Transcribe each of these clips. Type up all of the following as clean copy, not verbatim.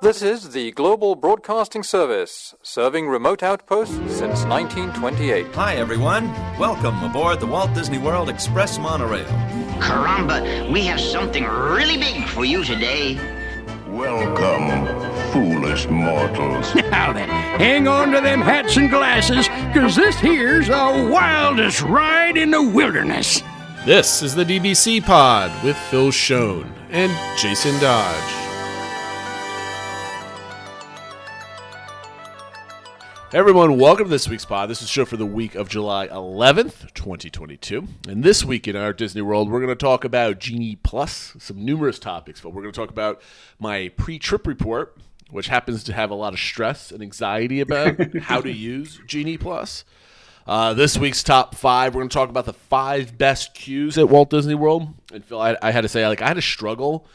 This is the Global Broadcasting Service, serving remote outposts since 1928. Hi, everyone. Welcome aboard the Walt Disney World Express monorail. Caramba, we have something really big for you today. Welcome, foolish mortals. Now then, hang on to them hats and glasses, because this here's the wildest ride in the wilderness. This is the DBC Pod with Phil Schoen and Jason Dodge. Hey everyone, welcome to this week's pod. This is a show for the week of July 11th, 2022. And this week in our Disney World, we're going to talk about Genie Plus, some numerous topics, but we're going to talk about my pre-trip report, which happens to have a lot of stress and anxiety about how to use Genie Plus. This week's top 5, we're going to talk about the 5 best queues at Walt Disney World. And Phil, I had to say, I had to struggle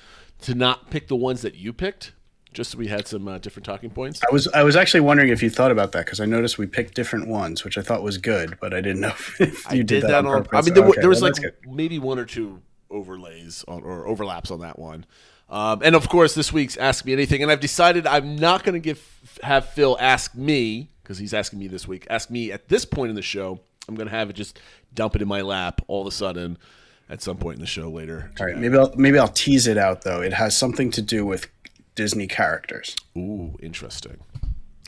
to not pick the ones that you picked, just so we had some different talking points. I was actually wondering if you thought about that, because I noticed we picked different ones, which I thought was good, but I didn't know if you did that on purpose. I mean, there was maybe one or two overlays or overlaps on that one. And of course, this week's Ask Me Anything, and I've decided I'm not going to have Phil ask me, because he's asking me this week, ask me at this point in the show. I'm going to have it just dump it in my lap all of a sudden at some point in the show later. All right, maybe I'll tease it out, though. It has something to do with Disney characters. Ooh, interesting.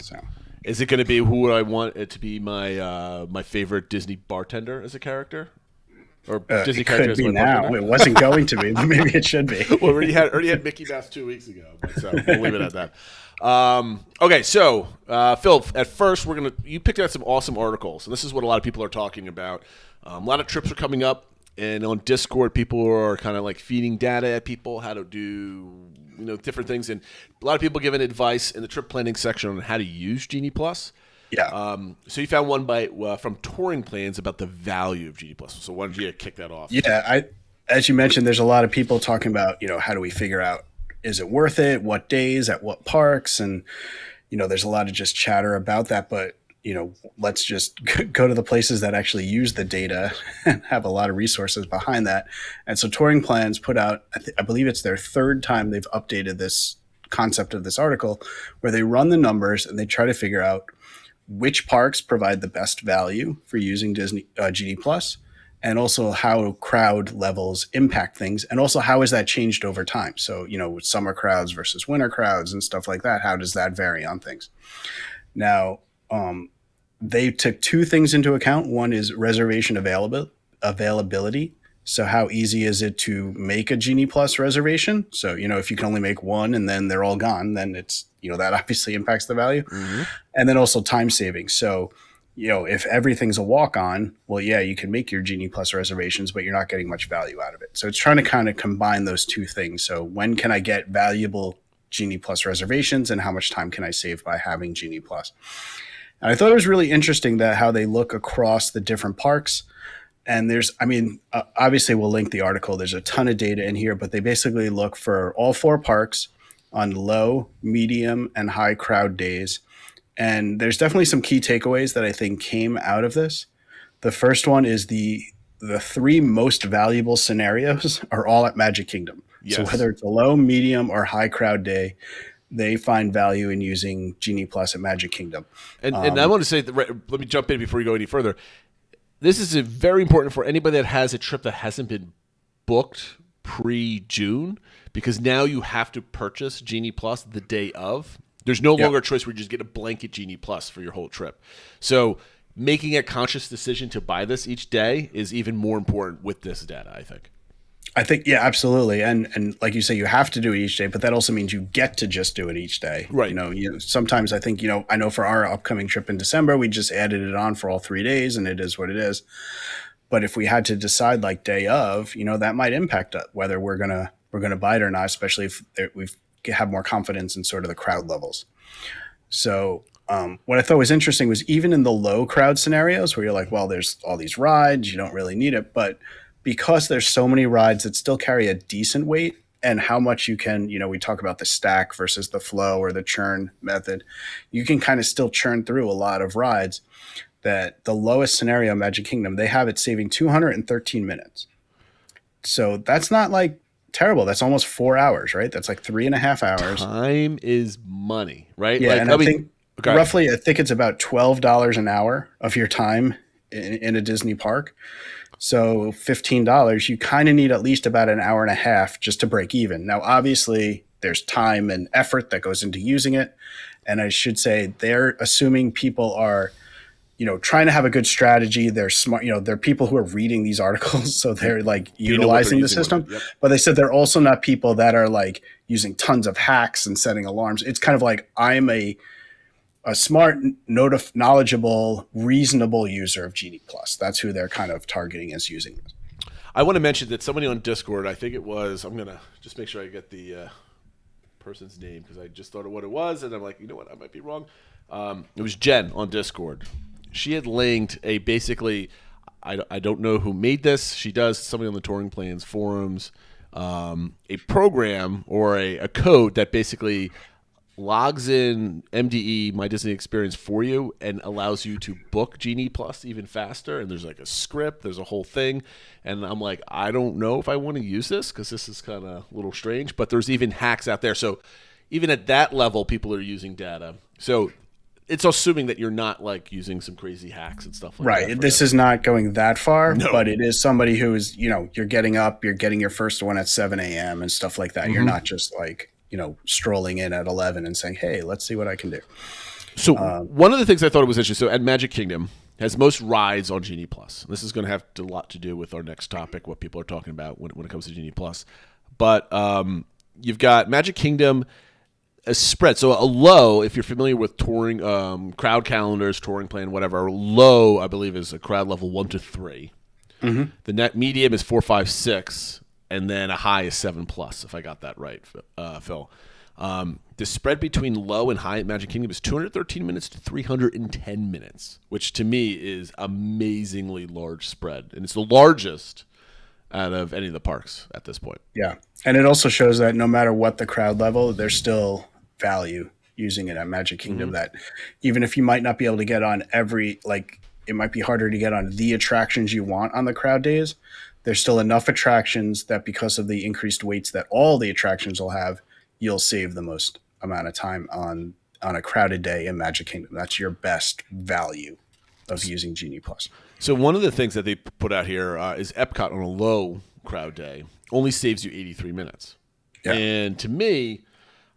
So, is it going to be who would I want it to be my favorite Disney bartender as a character, or Disney character as my bartender? It wasn't going to be, but maybe it should be. Well, already had Mickey Mouse 2 weeks ago, but so we'll leave it at that. Okay, so Phil, at first you picked out some awesome articles, and this is what a lot of people are talking about. A lot of trips are coming up, and on Discord, people are kind of like feeding data at people how to do different things, and a lot of people giving advice in the trip planning section on how to use Genie Plus. Yeah. So you found one from Touring Plans about the value of Genie Plus. So why don't you kick that off? Yeah, as you mentioned, there's a lot of people talking about how do we figure out, is it worth it? What days? At what parks? And there's a lot of just chatter about that, but let's just go to the places that actually use the data and have a lot of resources behind that. And so Touring Plans put out, I believe it's their third time they've updated this concept of this article, where they run the numbers and they try to figure out which parks provide the best value for using Genie Plus, and also how crowd levels impact things, and also how has that changed over time. So, with summer crowds versus winter crowds and stuff like that, how does that vary on things? Now, they took 2 things into account. One is reservation availability. So how easy is it to make a Genie Plus reservation? So, if you can only make one and then they're all gone, then it's, that obviously impacts the value. Mm-hmm. And then also time saving. So, if everything's a walk-on, well, yeah, you can make your Genie Plus reservations, but you're not getting much value out of it. So it's trying to kind of combine those 2 things. So when can I get valuable Genie Plus reservations, and how much time can I save by having Genie Plus? And I thought it was really interesting that how they look across the different parks. And obviously we'll link the article. There's a ton of data in here, but they basically look for all 4 parks on low, medium, and high crowd days. And there's definitely some key takeaways that I think came out of this. The first one is the 3 most valuable scenarios are all at Magic Kingdom. Yes. So whether it's a low, medium, or high crowd day, they find value in using Genie Plus at Magic Kingdom. And I want to say, let me jump in before you go any further. This is very important for anybody that has a trip that hasn't been booked pre-June, because now you have to purchase Genie Plus the day of. There's no longer a choice where you just get a blanket Genie Plus for your whole trip. So making a conscious decision to buy this each day is even more important with this data, I think. Yeah, absolutely. And like you say, you have to do it each day, but that also means you get to just do it each day. Right. Sometimes I think, I know for our upcoming trip in December, we just added it on for all 3 days, and it is what it is. But if we had to decide like day of, that might impact whether we're going to buy it or not, especially if we have more confidence in sort of the crowd levels. So what I thought was interesting was even in the low crowd scenarios where you're like, well, there's all these rides, you don't really need it, but because there's so many rides that still carry a decent weight, and how much you can, we talk about the stack versus the flow or the churn method, you can kind of still churn through a lot of rides. That the lowest scenario, Magic Kingdom, they have it saving 213 minutes. So that's not like terrible. That's almost 4 hours, right? That's like 3.5 hours. Time is money, right? Yeah, like, and I think roughly, I think it's about $12 an hour of your time in a Disney park. So $15, you kind of need at least about an hour and a half just to break even. Now, obviously, there's time and effort that goes into using it. And I should say they're assuming people are, trying to have a good strategy. They're smart, they're people who are reading these articles. So they're like utilizing the system. Yep. But they said they're also not people that are like using tons of hacks and setting alarms. It's kind of like I'm a smart, knowledgeable, reasonable user of Genie Plus. That's who they're kind of targeting as using this. I want to mention that somebody on Discord, I think it was, I'm going to just make sure I get the person's name because I just thought of what it was, and I'm like, you know what, I might be wrong. It was Jen on Discord. She had linked basically, I don't know who made this. She does, somebody on the Touring Plans forums, a program or a code that basically logs in MDE, My Disney Experience, for you and allows you to book Genie Plus even faster. And there's like a script, there's a whole thing. And I'm like, I don't know if I want to use this because this is kind of a little strange, but there's even hacks out there. So even at that level, people are using data. So it's assuming that you're not like using some crazy hacks and stuff like that. Right. This is not going that far, but it is somebody who is, you're getting up, you're getting your first one at 7 a.m. and stuff like that. Mm-hmm. You're not just like, strolling in at 11 and saying, hey, let's see what I can do. So one of the things I thought was interesting, so at Magic Kingdom has most rides on Genie Plus. This is going to have a lot to do with our next topic, what people are talking about when it comes to Genie Plus. But you've got Magic Kingdom a spread. So a low, if you're familiar with touring, crowd calendars, touring plan, whatever, low, I believe, is a crowd level 1 to 3. Mm-hmm. The net medium is 4, 5, 6. And then a high is 7+, if I got that right, Phil. The spread between low and high at Magic Kingdom is 213 minutes to 310 minutes, which to me is amazingly large spread. And it's the largest out of any of the parks at this point. Yeah. And it also shows that no matter what the crowd level, there's still value using it at Magic Kingdom, that even if you might not be able to get on it might be harder to get on the attractions you want on the crowd days, there's still enough attractions that because of the increased weights that all the attractions will have, you'll save the most amount of time on a crowded day in Magic Kingdom. That's your best value of using Genie Plus. So one of the things that they put out here is Epcot on a low crowd day only saves you 83 minutes. Yeah. And to me,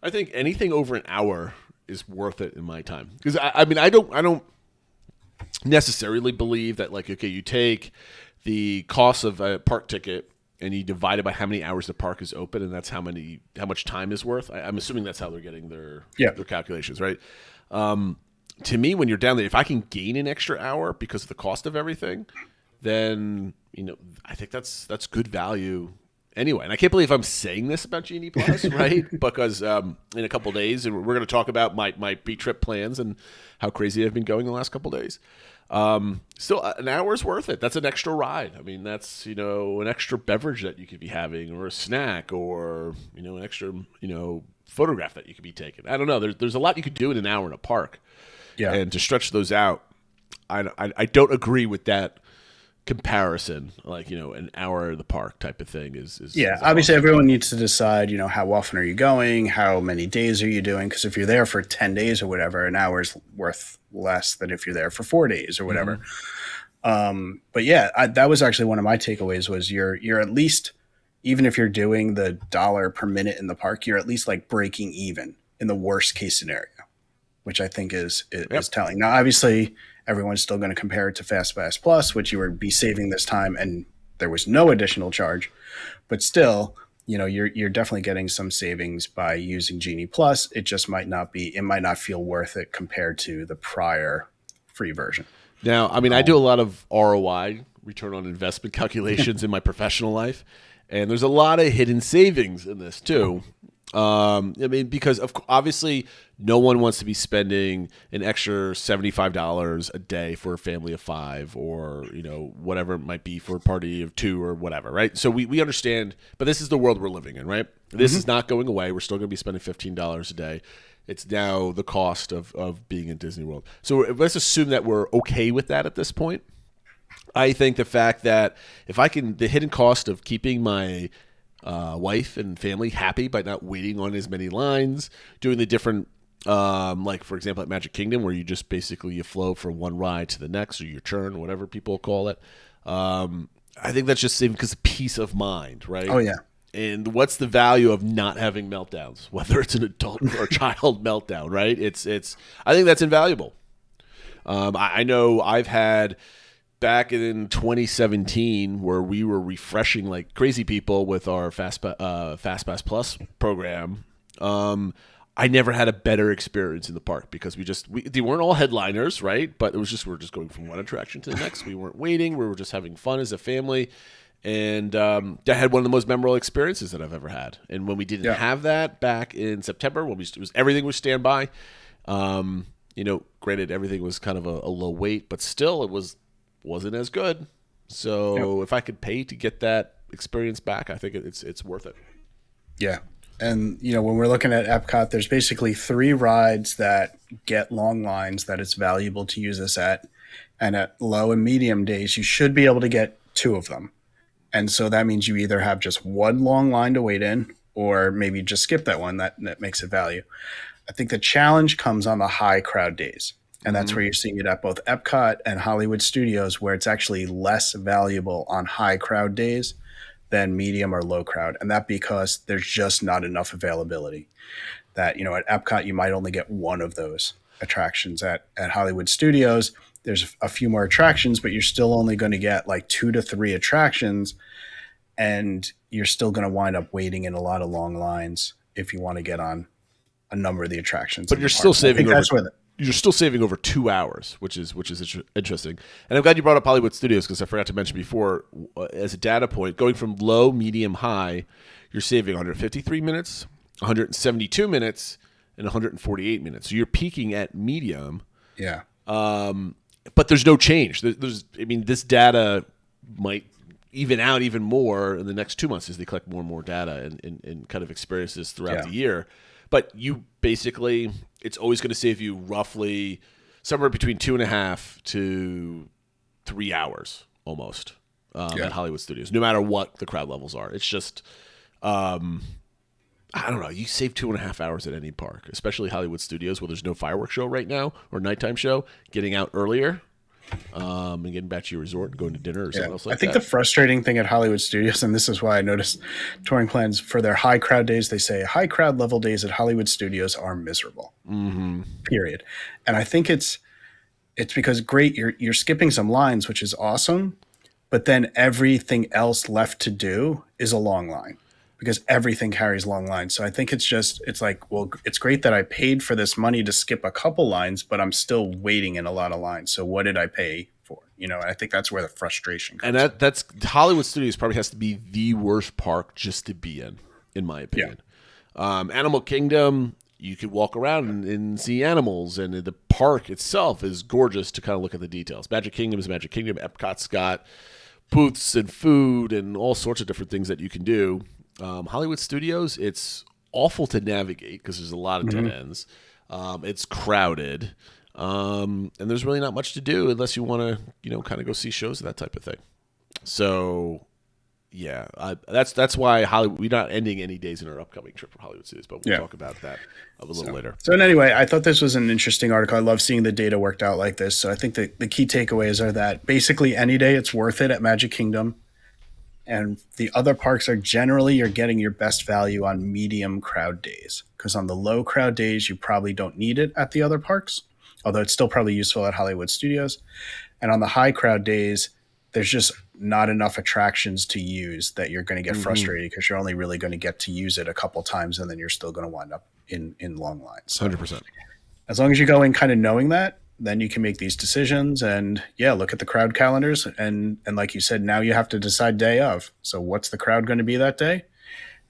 I think anything over an hour is worth it in my time. Because I don't necessarily believe that you take the cost of a park ticket and you divide it by how many hours the park is open, and that's how much time is worth. I'm assuming that's how they're getting their calculations, right? To me, when you're down there, if I can gain an extra hour because of the cost of everything, then I think that's good value anyway. And I can't believe I'm saying this about Genie Plus, right? Because in a couple of days, and we're going to talk about my pre-trip plans and how crazy I've been going the last couple of days. Still, an hour's worth it. That's an extra ride. I mean, that's, an extra beverage that you could be having, or a snack, or, an extra, photograph that you could be taking. I don't know. There's a lot you could do in an hour in a park. Yeah. And to stretch those out, I don't agree with that comparison, an hour of the park type of thing is obviously everyone needs to decide, how often are you going, how many days are you doing, because if you're there for 10 days or whatever, an hour is worth less than if you're there for 4 days or whatever. But that was actually one of my takeaways was you're at least, even if you're doing the $1 per minute in the park, you're at least like breaking even in the worst case scenario, which I think is telling. Now obviously everyone's still going to compare it to FastPass Plus, which you would be saving this time, and there was no additional charge. But still, you're definitely getting some savings by using Genie Plus. It just might not feel worth it compared to the prior free version. Now, I do a lot of ROI, return on investment calculations in my professional life, and there's a lot of hidden savings in this too. Because obviously no one wants to be spending an extra $75 a day for a family of 5 or, whatever it might be for a party of 2 or whatever, right? So we understand, but this is the world we're living in, right? This is not going away. We're still going to be spending $15 a day. It's now the cost of being in Disney World. So let's assume that we're okay with that at this point. I think the fact that the hidden cost of keeping my wife and family happy by not waiting on as many lines, doing the different, like for example at Magic Kingdom, where you just basically you flow from one ride to the next, or your turn, whatever people call it. I think that's just saving because of peace of mind, right? Oh, yeah. And what's the value of not having meltdowns, whether it's an adult or child meltdown, right? It's. I think that's invaluable. I know I've had back in 2017 where we were refreshing like crazy people with our FastPass Plus program. I never had a better experience in the park because they weren't all headliners, right? But it was we're just going from one attraction to the next. We weren't waiting. We were just having fun as a family. And that had one of the most memorable experiences that I've ever had. And when we didn't have that back in September, when everything was standby, granted everything was kind of a low wait, but still it wasn't as good. So if I could pay to get that experience back, I think it's worth it. Yeah. And, when we're looking at Epcot, there's basically 3 rides that get long lines that it's valuable to use this at. And at low and medium days, you should be able to get 2 of them. And so that means you either have just one long line to wait in, or maybe just skip that one. That makes it value. I think the challenge comes on the high crowd days. And that's where you're seeing it at both Epcot and Hollywood Studios, where it's actually less valuable on high crowd days than medium or low crowd. And that because there's just not enough availability. That, at Epcot, you might only get one of those attractions. At Hollywood Studios, there's a few more attractions, but you're still only going to get like 2 to 3 attractions. And you're still going to wind up waiting in a lot of long lines if you want to get on a number of the attractions. But you're still saving you're still saving over 2 hours, which is interesting. And I'm glad you brought up Hollywood Studios because I forgot to mention before, as a data point, going from low, medium, high, you're saving 153 minutes, 172 minutes, and 148 minutes. So you're peaking at medium. Yeah. But there's no change. This data might even out even more in the next 2 months as they collect more and more data and kind of experiences throughout the year. But you basically, it's always going to save you roughly somewhere between 2.5 to 3 hours almost at Hollywood Studios, no matter what the crowd levels are. It's just, I don't know, you save 2.5 hours at any park, especially Hollywood Studios where there's no fireworks show right now or nighttime show, getting out earlier. And getting back to your resort and going to dinner or something else like that. I think the frustrating thing at Hollywood Studios, and this is why I noticed touring plans for their high crowd days, they say high crowd level days at Hollywood Studios are miserable. Mm-hmm. Period. And I think it's because great, you're skipping some lines, which is awesome, but then everything else left to do is a long line because everything carries long lines. So I think it's like, well, it's great that I paid for this money to skip a couple lines, but I'm still waiting in a lot of lines. So what did I pay for? I think that's where the frustration comes. And that's Hollywood Studios probably has to be the worst park just to be in my opinion. Yeah. Animal Kingdom, you could walk around and see animals, and the park itself is gorgeous to kind of look at the details. Magic Kingdom is Magic Kingdom. Epcot's got booths and food and all sorts of different things that you can do. Hollywood Studios, it's awful to navigate because there's a lot of dead ends. It's crowded, and there's really not much to do unless you want to, kind of go see shows and that type of thing. So, yeah, that's why we're not ending any days in our upcoming trip for Hollywood Studios, but we'll talk about that a little later. So anyway, I thought this was an interesting article. I love seeing the data worked out like this. So I think the key takeaways are that basically any day it's worth it at Magic Kingdom. And the other parks are generally you're getting your best value on medium crowd days because on the low crowd days, you probably don't need it at the other parks, although it's still probably useful at Hollywood Studios. And on the high crowd days, there's just not enough attractions to use that you're going to get frustrated because you're only really going to get to use it a couple times and then you're still going to wind up in long lines. So 100%. As long as you go in kind of knowing that, then you can make these decisions and look at the crowd calendars. And like you said, now you have to decide day of. So what's the crowd going to be that day?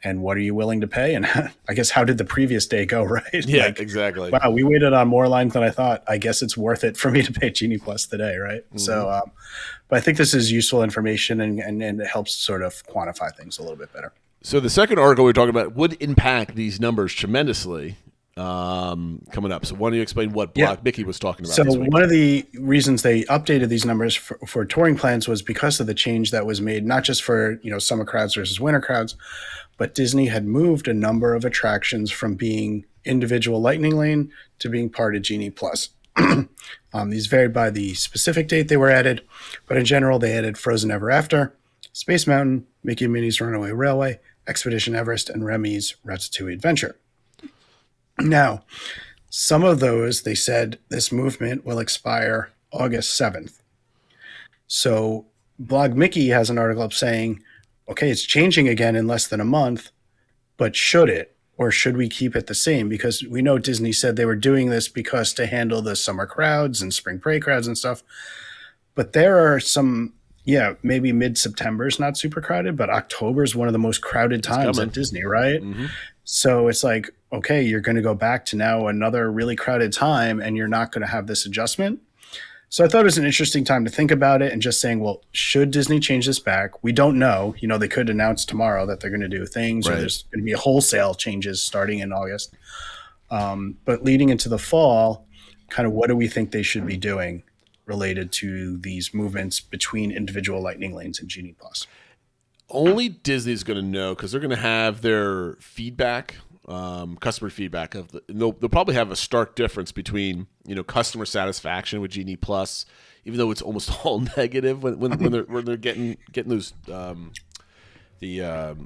And what are you willing to pay? And I guess, how did the previous day go? Right. Yeah, exactly. Wow. We waited on more lines than I thought. I guess it's worth it for me to pay Genie Plus today. Right. Mm-hmm. So, but I think this is useful information and it helps sort of quantify things a little bit better. So the second article we're talking about would impact these numbers tremendously. coming up. So why don't you explain what Block Mickey was talking about So this week? one of the reasons they updated these numbers for touring plans was because of the change that was made, not just for summer crowds versus winter crowds, but Disney had moved a number of attractions from being individual Lightning Lane to being part of Genie Plus. These varied by the specific date they were added, but in general, they added Frozen Ever After, Space Mountain, Mickey and Minnie's Runaway Railway, Expedition Everest, and Remy's Ratatouille Adventure. Now, some of those, they said this movement will expire August 7th. So Blog Mickey has an article up saying, okay, it's changing again in less than a month, but should it? Or should we keep it the same? Because we know Disney said they were doing this because to handle the summer crowds and spring break crowds and stuff. But there are some, maybe mid-September is not super crowded, but October is one of the most crowded times at Disney, right? Mm-hmm. So it's like, okay, you're going to go back to now another really crowded time and you're not going to have this adjustment. So I thought it was an interesting time to think about it and just saying, well, should Disney change this back? We don't know. They could announce tomorrow that they're going to do things, or there's going to be wholesale changes starting in August. But leading into the fall, kind of what do we think they should be doing related to these movements between individual Lightning Lanes and Genie Plus? Only Disney's going to know because they're going to have their feedback, customer feedback. They'll probably have a stark difference between customer satisfaction with Genie Plus, even though it's almost all negative when they're getting those the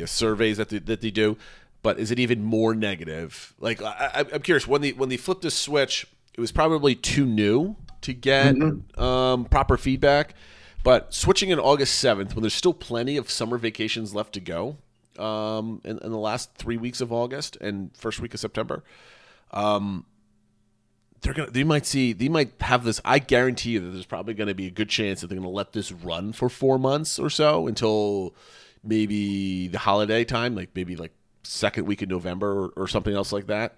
surveys that they do. But is it even more negative? Like I'm curious when they flipped the switch, it was probably too new to get proper feedback. But switching in August 7th, when there's still plenty of summer vacations left to go in the last 3 weeks of August and first week of September, they might have this. I guarantee you that there's probably going to be a good chance that they're going to let this run for 4 months or so until maybe the holiday time, like maybe like second week of November or something else like that,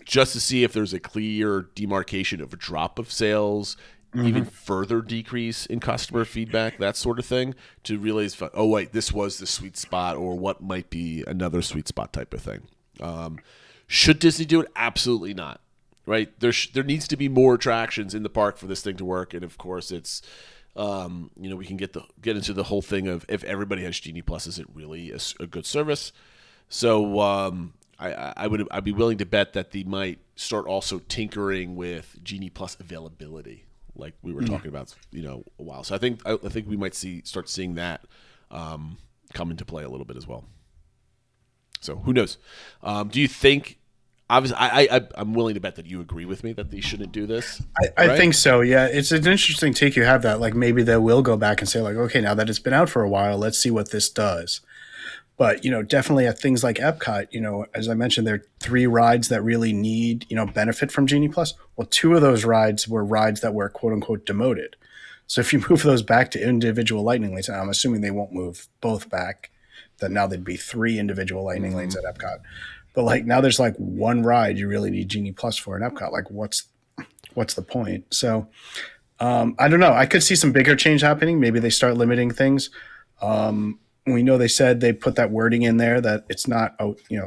just to see if there's a clear demarcation of a drop of sales. Even further decrease in customer feedback, that sort of thing, to realize, oh, wait, this was the sweet spot or what might be another sweet spot type of thing. Should Disney do it? Absolutely not, right? There needs to be more attractions in the park for this thing to work. And, of course, it's, we can get into the whole thing of if everybody has Genie Plus, is it really a good service? So I'd be willing to bet that they might start also tinkering with Genie Plus availability, like we were talking about, a while. So I think we might start seeing that come into play a little bit as well. So who knows? Do you think? Obviously, I'm willing to bet that you agree with me that they shouldn't do this. I think so. Yeah, it's an interesting take. You have that. Like maybe they will go back and say, like, okay, now that it's been out for a while, let's see what this does. But, definitely at things like Epcot, as I mentioned, there are 3 rides that really need, benefit from Genie Plus. Well, 2 of those rides were rides that were quote unquote demoted. So if you move those back to individual Lightning Lanes, I'm assuming they won't move both back, that now there'd be 3 individual Lightning Lanes at Epcot. But like now there's like 1 ride you really need Genie Plus for in Epcot. Like what's the point? So I don't know. I could see some bigger change happening. Maybe they start limiting things. We know they said they put that wording in there that it's not,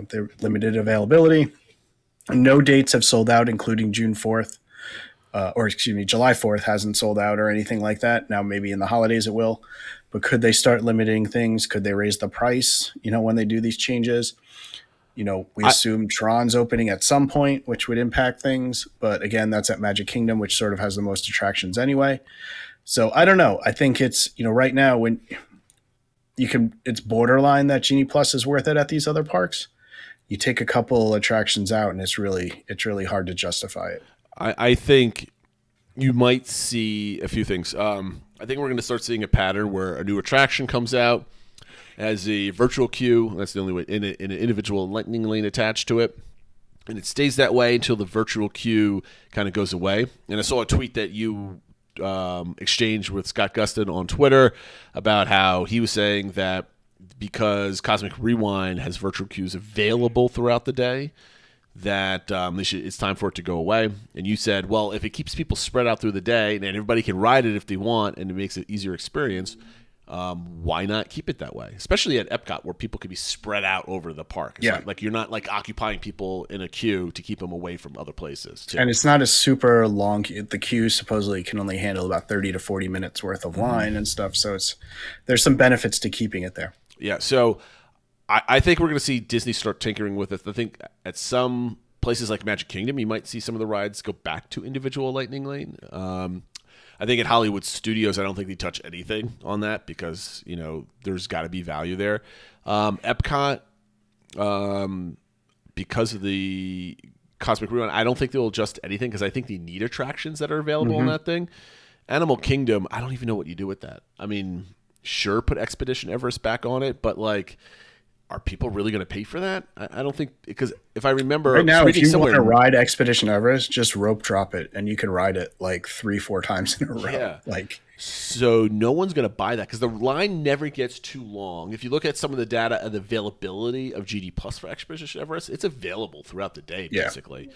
they're limited availability. No dates have sold out, including July 4th hasn't sold out or anything like that. Now, maybe in the holidays it will, but could they start limiting things? Could they raise the price, when they do these changes? We assume Tron's opening at some point, which would impact things. But again, that's at Magic Kingdom, which sort of has the most attractions anyway. So I don't know. I think it's, right now when it's borderline that Genie Plus is worth it at these other parks. You take a couple attractions out and it's really hard to justify it. I think you might see a few things. I think we're going to start seeing a pattern where a new attraction comes out as a virtual queue. That's the only way, in an individual Lightning Lane attached to it. And it stays that way until the virtual queue kind of goes away. And I saw a tweet that you exchange with Scott Gustin on Twitter about how he was saying that because Cosmic Rewind has virtual queues available throughout the day, that it's time for it to go away. And you said, well, if it keeps people spread out through the day and everybody can ride it if they want and it makes it easier experience, why not keep it that way? Especially at Epcot, where people could be spread out over the park. It's like you're not like occupying people in a queue to keep them away from other places. Too. And it's not a super long queue. The queue supposedly can only handle about 30 to 40 minutes worth of line and stuff. So there's some benefits to keeping it there. Yeah. So I think we're going to see Disney start tinkering with it. I think at some places like Magic Kingdom, you might see some of the rides go back to individual Lightning Lane. I think at Hollywood Studios, I don't think they touch anything on that because, there's got to be value there. Epcot, because of the Cosmic Rewind, I don't think they'll adjust anything because I think they need attractions that are available on that thing. Animal Kingdom, I don't even know what you do with that. I mean, sure, put Expedition Everest back on it, but are people really going to pay for that? I don't think, because if I remember right now, if you want to ride Expedition Everest, just rope drop it and you can ride it 3-4 times in a row. Yeah. So no one's going to buy that because the line never gets too long. If you look at some of the data and the availability of GD Plus for Expedition Everest, it's available throughout the day, basically.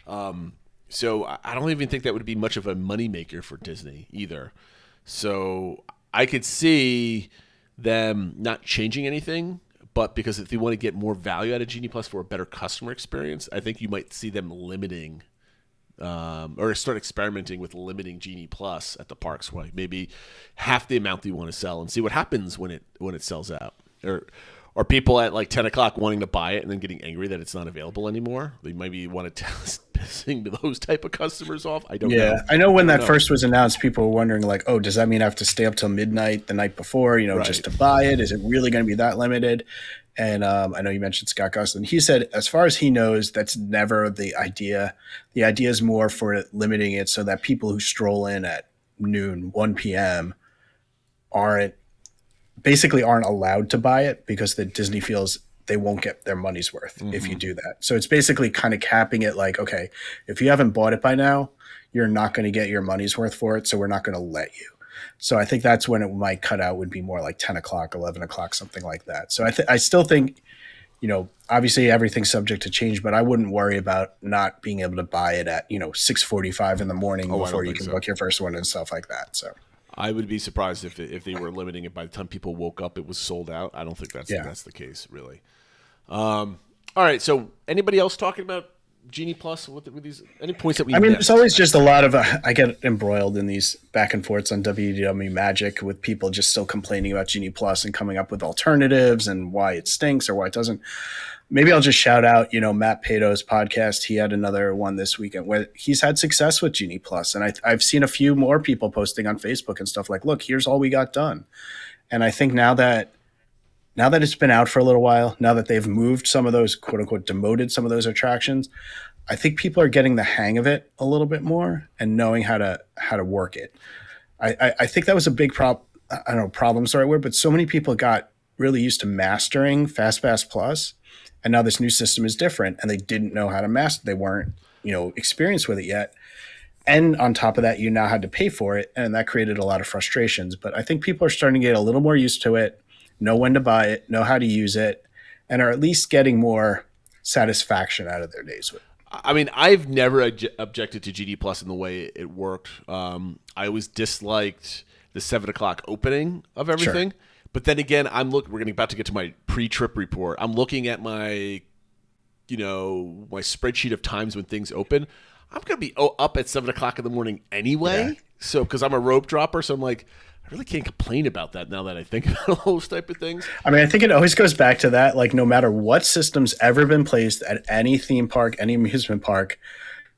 So I don't even think that would be much of a moneymaker for Disney either. So I could see them not changing anything. But because if they want to get more value out of Genie Plus for a better customer experience, I think you might see them limiting or start experimenting with limiting Genie Plus at the parks, maybe half the amount that you want to sell and see what happens when it sells out. Or people at 10 o'clock wanting to buy it and then getting angry that it's not available anymore. They maybe want to test pissing those type of customers off. I don't know. Yeah, I know when that first was announced, people were wondering does that mean I have to stay up till midnight the night before, just to buy it? Is it really going to be that limited? And I know you mentioned Scott Gosselin. He said, as far as he knows, that's never the idea. The idea is more for limiting it so that people who stroll in at noon, 1 p.m. aren't allowed to buy it because the Disney feels they won't get their money's worth if you do that. So it's basically kind of capping it okay, if you haven't bought it by now, you're not going to get your money's worth for it. So we're not going to let you. So I think that's when it might cut out, would be more like 10 o'clock, 11 o'clock, something like that. So I still think, obviously everything's subject to change, but I wouldn't worry about not being able to buy it at, 6:45 in the morning before you can book your first one and stuff like that. So I would be surprised if they were limiting it by the time people woke up, it was sold out. I don't think that's the case, really. All right. So anybody else talking about Genie Plus with these? Any points that we? There's always just a lot of. I get embroiled in these back and forths on WDW Magic with people just still complaining about Genie Plus and coming up with alternatives and why it stinks or why it doesn't. Maybe I'll just shout out, Matt Pato's podcast. He had another one this weekend where he's had success with Genie Plus. And I've seen a few more people posting on Facebook and stuff look, here's all we got done. And I think now that it's been out for a little while, now that they've moved some of those, quote unquote, demoted some of those attractions, I think people are getting the hang of it a little bit more and knowing how to work it. I think that was a big problem. I don't know, problem's the right word, but so many people got really used to mastering FastPass Plus. And now this new system is different and they didn't know how to master. They weren't, experienced with it yet. And on top of that, you now had to pay for it. And that created a lot of frustrations. But I think people are starting to get a little more used to it, know when to buy it, know how to use it, and are at least getting more satisfaction out of their days with it. I've never objected to GD Plus in the way it worked. I always disliked the 7 o'clock opening of everything. Sure. But then again, we're about to get to my pre-trip report. I'm looking at my, my spreadsheet of times when things open. I'm going to be up at 7 o'clock in the morning anyway. Yeah. So, because I'm a rope dropper. So I'm like, I really can't complain about that now that I think about all those type of things. I think it always goes back to that. No matter what system's ever been placed at any theme park, any amusement park,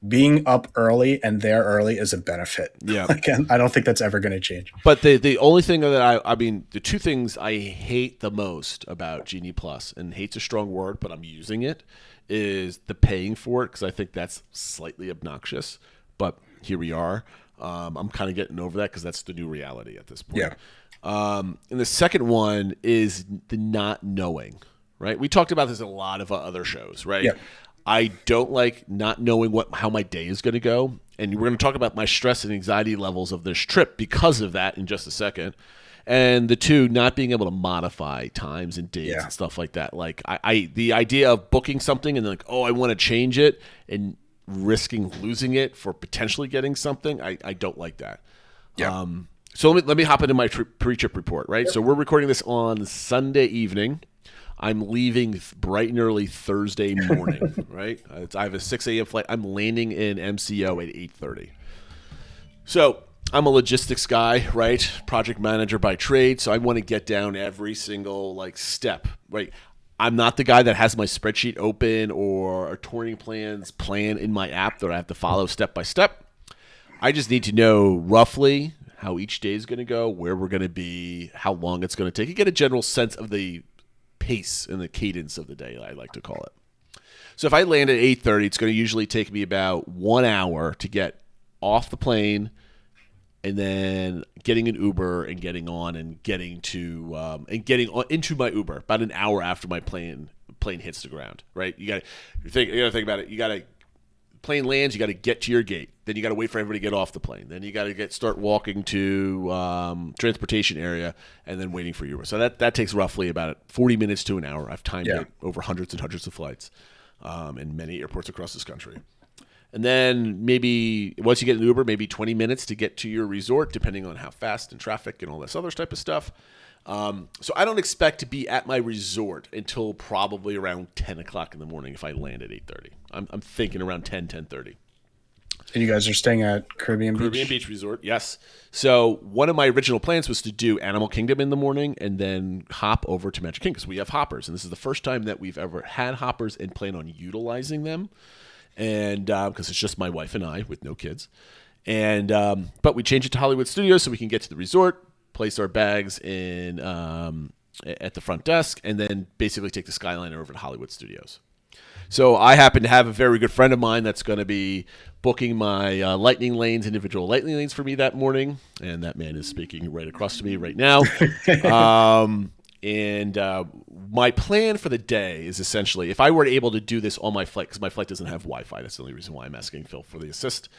being up early and there early is a benefit. Yeah. I don't think that's ever going to change. But the only thing that the two things I hate the most about Genie Plus, and hate's a strong word, but I'm using it, is the paying for it because I think that's slightly obnoxious. But here we are. I'm kind of getting over that because that's the new reality at this point. Yeah. And the second one is the not knowing, right? We talked about this in a lot of other shows, right? Yeah. I don't like not knowing how my day is going to go. And we're going to talk about my stress and anxiety levels of this trip because of that in just a second. And the two, not being able to modify times and dates and stuff like that. The idea of booking something and I want to change it and risking losing it for potentially getting something, I don't like that. Yeah. So let me hop into my pre-trip report, right? Yep. So we're recording this on Sunday evening. I'm leaving bright and early Thursday morning, right? I have a 6 a.m. flight. I'm landing in MCO at 8:30. So I'm a logistics guy, right? Project manager by trade. So I want to get down every single step, right? I'm not the guy that has my spreadsheet open or a touring plans plan in my app that I have to follow step by step. I just need to know roughly how each day is going to go, where we're going to be, how long it's going to take. You get a general sense of the pace and the cadence of the day, I like to call it. So if I land at 8:30, it's going to usually take me about 1 hour to get off the plane and then getting an Uber and getting on and getting into my Uber about an hour after my plane hits the ground, right? You got to think about it. Plane lands, you got to get to your gate. Then you got to wait for everybody to get off the plane. Then you got to start walking to transportation area and then waiting for Uber. So that takes roughly about 40 minutes to an hour. I've timed it over hundreds and hundreds of flights in many airports across this country. And then maybe once you get an Uber, maybe 20 minutes to get to your resort, depending on how fast and traffic and all this other type of stuff. So I don't expect to be at my resort until probably around 10 o'clock in the morning if I land at 8:30. I'm thinking around 10:30. And you guys are staying at Caribbean Beach Resort, yes. So one of my original plans was to do Animal Kingdom in the morning and then hop over to Magic Kingdom because we have hoppers. And this is the first time that we've ever had hoppers and plan on utilizing them. And because it's just my wife and I with no kids. And but we changed it to Hollywood Studios so we can get to the resort, place our bags in at the front desk, and then basically take the Skyliner over to Hollywood Studios. So I happen to have a very good friend of mine that's going to be booking my individual lightning lanes for me that morning, and that man is speaking right across to me right now. And my plan for the day is essentially, if I were able to do this on my flight, because my flight doesn't have Wi-Fi, that's the only reason why I'm asking Phil for the assist.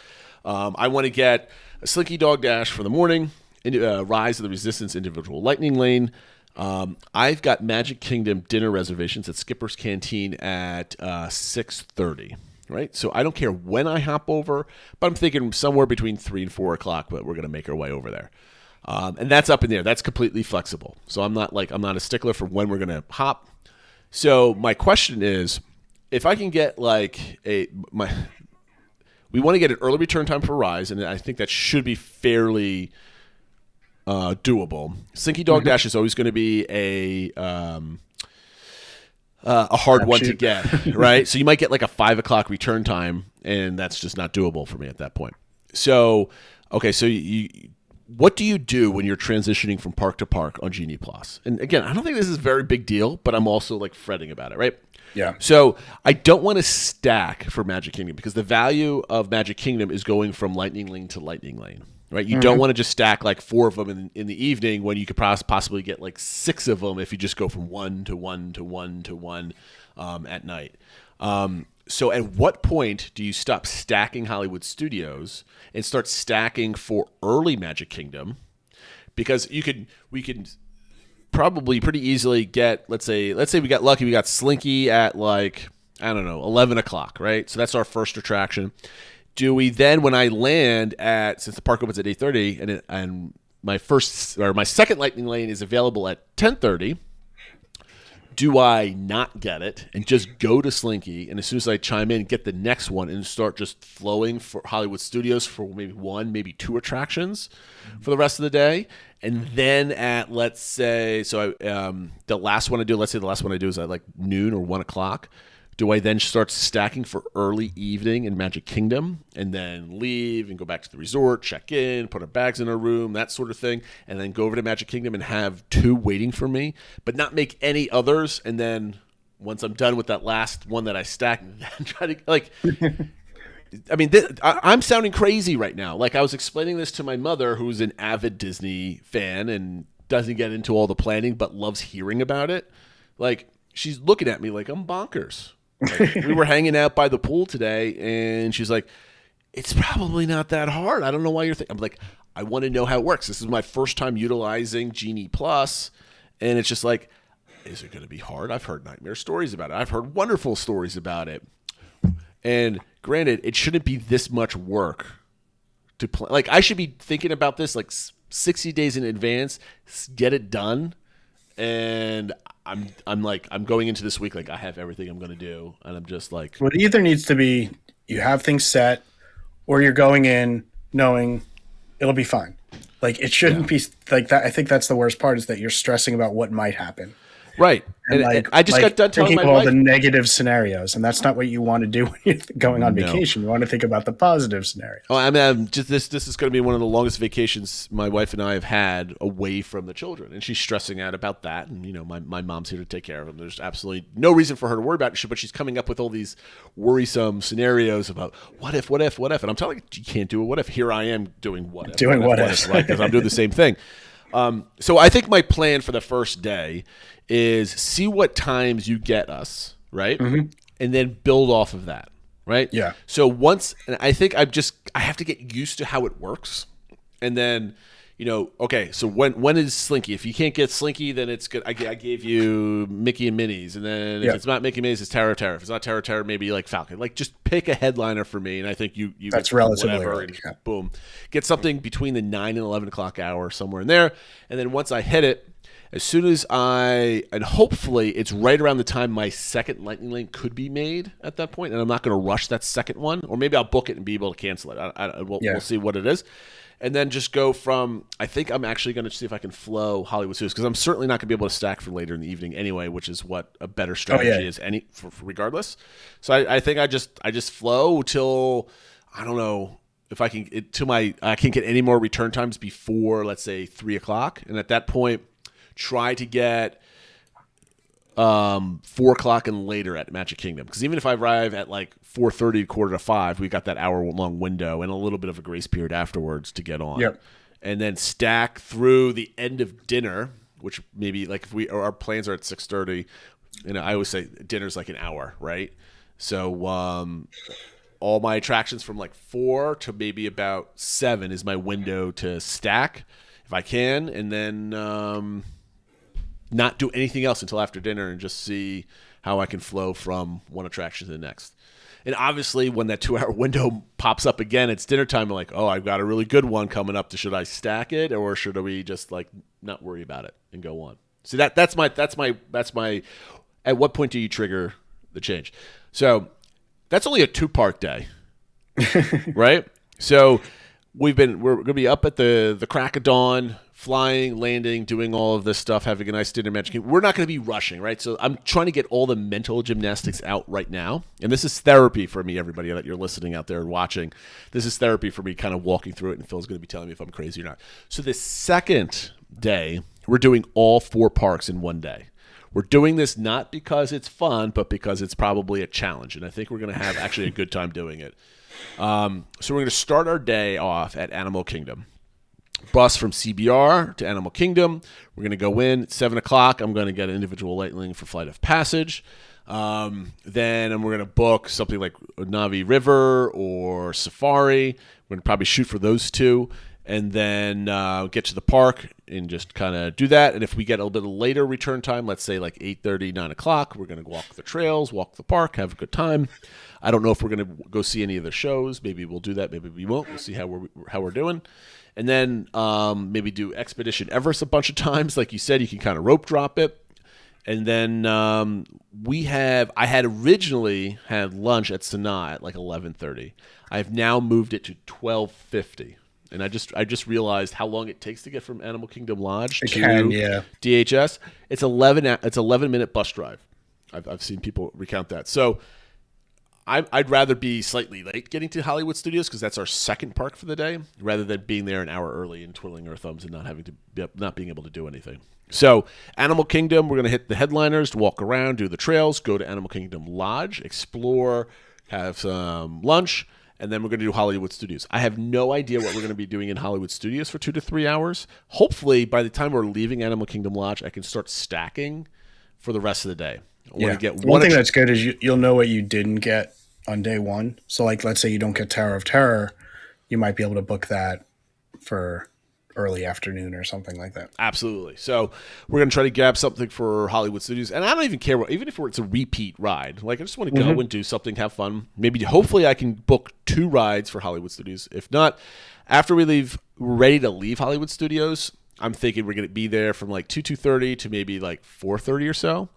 I want to get a Slinky Dog Dash for the morning, Rise of the Resistance individual lightning lane. I've got Magic Kingdom dinner reservations at Skipper's Canteen at 6:30, right? So I don't care when I hop over, but I'm thinking somewhere between 3 and 4 o'clock, but we're going to make our way over there. And that's up in there. That's completely flexible. So I'm not a stickler for when we're going to hop. So my question is, if I can get we want to get an early return time for Rise, and I think that should be fairly doable. Slinky Dog Dash is always going to be a hard one to get, right? So you might get a 5 o'clock return time, and that's just not doable for me at that point. So, okay, so what do you do when you're transitioning from park to park on Genie Plus? And again, I don't think this is a very big deal, but I'm also fretting about it, right? Yeah. So I don't want to stack for Magic Kingdom because the value of Magic Kingdom is going from Lightning Lane to Lightning Lane, right? You don't want to just stack 4 of them in the evening when you could possibly get 6 of them if you just go from 1 to 1 to 1 to 1 at night. So at what point do you stop stacking Hollywood Studios and start stacking for early Magic Kingdom? Because we could probably pretty easily get, let's say we got lucky, we got Slinky at 11 o'clock, right? So that's our first attraction. Do we then, when I land since the park opens at 8:30 and my second lightning lane is available at 10:30, do I not get it and just go to Slinky, and as soon as I chime in, get the next one and start just flowing for Hollywood Studios for maybe 1, maybe 2 attractions for the rest of the day? And then at, let's say the last one I do is at noon or 1 o'clock. Do I then start stacking for early evening in Magic Kingdom and then leave and go back to the resort, check in, put our bags in our room, that sort of thing, and then go over to Magic Kingdom and have 2 waiting for me, but not make any others? And then once I'm done with that last one that I stacked, then try to I'm sounding crazy right now. I was explaining this to my mother, who's an avid Disney fan and doesn't get into all the planning, but loves hearing about it. She's looking at me like I'm bonkers. We were hanging out by the pool today, and she's like, it's probably not that hard. I don't know why you're thinking. I'm like, I want to know how it works. This is my first time utilizing Genie Plus, and it's just is it going to be hard? I've heard nightmare stories about it. I've heard wonderful stories about it. And granted, it shouldn't be this much work to plan. I should be thinking about this 60 days in advance, get it done. And I'm going into this week like I have everything I'm going to do, and I'm just like, Well, it either needs to be you have things set, or you're going in knowing it'll be fine. Like it shouldn't be like that. I think that's the worst part is that you're stressing about what might happen. right. And I just got done telling thinking my of all wife. the negative scenarios, and that's not what you want to do when you're going on No. vacation. You want to think about the positive scenario. Oh, I mean, I'm just this is going to be one of the longest vacations my wife and I have had away from the children, and she's stressing out about that. And my mom's here to take care of them. There's absolutely no reason for her to worry about it, but she's coming up with all these worrisome scenarios about what if, and I'm telling her you can't do a what if. Here I am doing what if, right? Because I'm doing the same thing. So I think my plan for the first day is see what times you get us, right? And then build off of that, right? Yeah. So and I think I have to get used to how it works. And then, okay, so when is Slinky? If you can't get Slinky, then it's good. I gave you Mickey and Minnie's. And then if it's not Mickey and Minnie's, it's Terra Terra. If it's not Terra Terra, maybe like Falcon. Like just pick a headliner for me. And I think you That's get relatively whatever, right, and yeah. boom. Get something between the 9 and 11 o'clock hour, somewhere in there. And then once I hit it, as soon as and hopefully it's right around the time my second Lightning Lane could be made at that point, and I'm not going to rush that second one, or maybe I'll book it and be able to cancel it. We'll see what it is. And then just go from, I think I'm actually going to see if I can flow Hollywood Studios, because I'm certainly not going to be able to stack for later in the evening anyway, which is what a better strategy is regardless. So I think I just flow till, I don't know, if I can, I can't get any more return times before, let's say, 3 o'clock. And at that point, try to get 4 o'clock and later at Magic Kingdom, because even if I arrive at like 4:30, 4:45, we got that hour-long window and a little bit of a grace period afterwards to get on. Yep. And then stack through the end of dinner, which maybe like if our plans are at 6:30, I always say dinner's like an hour, right? So all my attractions from like 4 to maybe about 7 is my window to stack if I can, and then not do anything else until after dinner and just see how I can flow from one attraction to the next. And obviously, when that 2-hour window pops up again, it's dinner time. I'm like, oh, I've got a really good one coming up. Should I stack it, or should we just like not worry about it and go on? So that's my. At what point do you trigger the change? So that's only a 2-part day, right? So we're going to be up at the crack of dawn, flying, landing, doing all of this stuff, having a nice dinner Magic Kingdom. We're not going to be rushing, right? So I'm trying to get all the mental gymnastics out right now. And this is therapy for me, everybody that you're listening out there and watching. This is therapy for me kind of walking through it, and Phil's going to be telling me if I'm crazy or not. So the second day, we're doing all 4 parks in one day. We're doing this not because it's fun, but because it's probably a challenge. And I think we're going to have actually a good time doing it. So we're going to start our day off at Animal Kingdom. Bus from CBR to Animal Kingdom. We're going to go in at 7 o'clock. I'm going to get an individual Lightning for Flight of Passage. Then we're going to book something like Navi River or Safari. We're going to probably shoot for those 2. And then get to the park and just kind of do that. And if we get a little bit later return time, let's say like 8:30, 9 o'clock, we're going to walk the trails, walk the park, have a good time. I don't know if we're going to go see any of the shows. Maybe we'll do that. Maybe we won't. We'll see how we're doing. And then maybe do Expedition Everest a bunch of times. Like you said, you can kind of rope drop it. And then I had originally had lunch at Sanaa at like 11:30. I've now moved it to 12:50. And I just realized how long it takes to get from Animal Kingdom Lodge to DHS. It's 11-minute bus drive. I've seen people recount that. So I'd rather be slightly late getting to Hollywood Studios, because that's our second park for the day, rather than being there an hour early and twiddling our thumbs and not being able to do anything. So Animal Kingdom, we're going to hit the headliners, walk around, do the trails, go to Animal Kingdom Lodge, explore, have some lunch. And then we're going to do Hollywood Studios. I have no idea what we're going to be doing in Hollywood Studios for 2 to 3 hours. Hopefully, by the time we're leaving Animal Kingdom Lodge, I can start stacking for the rest of the day. One thing that's good is you'll know what you didn't get on day 1. So, like, let's say you don't get Tower of Terror, you might be able to book that for early afternoon or something like that. Absolutely. So we're going to try to grab something for Hollywood Studios. And I don't even care, even if it's a repeat ride. Like, I just want to go and do something, have fun. Maybe, hopefully I can book 2 rides for Hollywood Studios. If not, after we're ready to leave Hollywood Studios, I'm thinking we're going to be there from like 2:30 to maybe like 4:30 or so.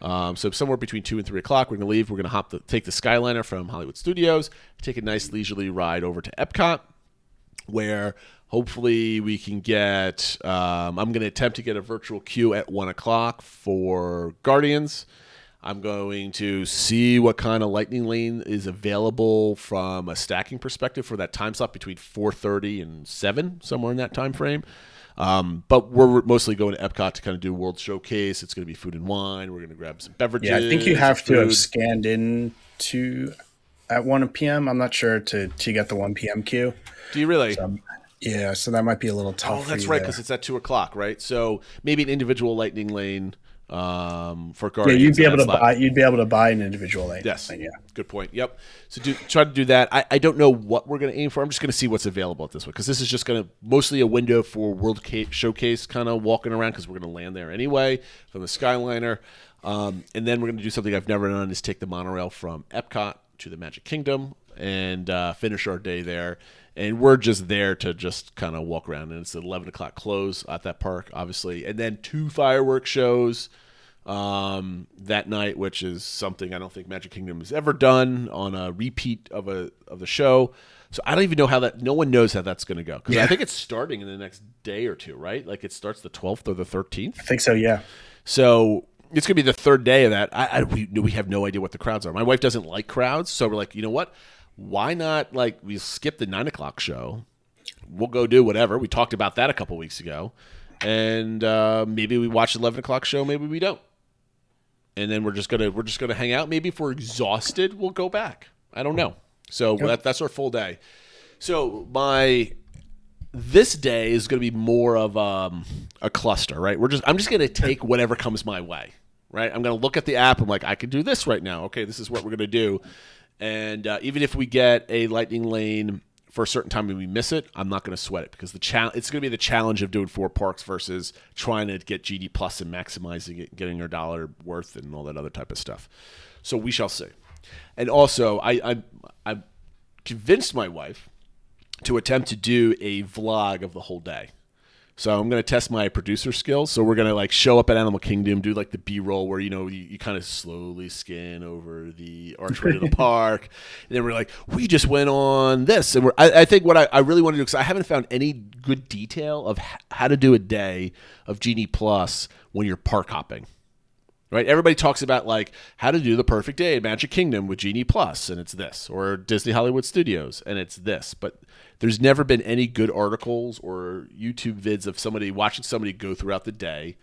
So somewhere between 2 and 3 o'clock, we're going to leave. We're going to take the Skyliner from Hollywood Studios, take a nice leisurely ride over to Epcot, where hopefully we can get, I'm going to attempt to get a virtual queue at 1 o'clock for Guardians. I'm going to see what kind of Lightning Lane is available from a stacking perspective for that time slot between 4:30 and 7, somewhere in that time frame. But we're mostly going to Epcot to kind of do World Showcase. It's going to be food and wine. We're going to grab some beverages. Yeah, I think you have to have scanned in at 1 p.m. I'm not sure to get the 1 p.m. queue. Do you really? So that might be a little tough. Oh, that's right, because it's at 2 o'clock, right? So maybe an individual Lightning Lane for Guardians. Yeah, you'd be able to buy an individual lane. Yes. Yeah. Good point. Yep. So try to do that. I don't know what we're going to aim for. I'm just going to see what's available at this one, because this is just going to mostly a window for World Showcase, kind of walking around, because we're going to land there anyway from the Skyliner. And then we're going to do something I've never done, is take the monorail from Epcot to the Magic Kingdom and finish our day there. And we're just there to just kind of walk around. And it's an 11 o'clock close at that park, obviously. And then 2 fireworks shows that night, which is something I don't think Magic Kingdom has ever done on a repeat of the show. So I don't even know no one knows how that's going to go. Because I think it's starting in the next day or two, right? Like, it starts the 12th or the 13th? I think so, yeah. So it's going to be the third day of that. We have no idea what the crowds are. My wife doesn't like crowds, so we're like, you know what? Why not, we skip the 9 o'clock show. We'll go do whatever. We talked about that a couple weeks ago. And maybe we watch the 11 o'clock show, maybe we don't. And then we're just gonna hang out. Maybe if we're exhausted, we'll go back. I don't know. So that's our full day. So this day is going to be more of a cluster, right? I'm just going to take whatever comes my way, right? I'm going to look at the app. I'm like, I can do this right now. Okay, this is what we're going to do. And even if we get a Lightning Lane for a certain time and we miss it, I'm not going to sweat it, because it's going to be the challenge of doing 4 parks versus trying to get GD Plus and maximizing it, getting our dollar worth and all that other type of stuff. So we shall see. And also, I've convinced my wife to attempt to do a vlog of the whole day. So I'm going to test my producer skills. So we're going to show up at Animal Kingdom, do the B-roll where, you kind of slowly scan over the archway of the park. And then we're like, we just went on this. And I think what I really want to do, because I haven't found any good detail of how to do a day of Genie Plus when you're park hopping. Right? Everybody talks about how to do the perfect day at Magic Kingdom with Genie Plus, and it's this, or Disney Hollywood Studios, and it's this. But there's never been any good articles or YouTube vids of watching somebody go throughout the day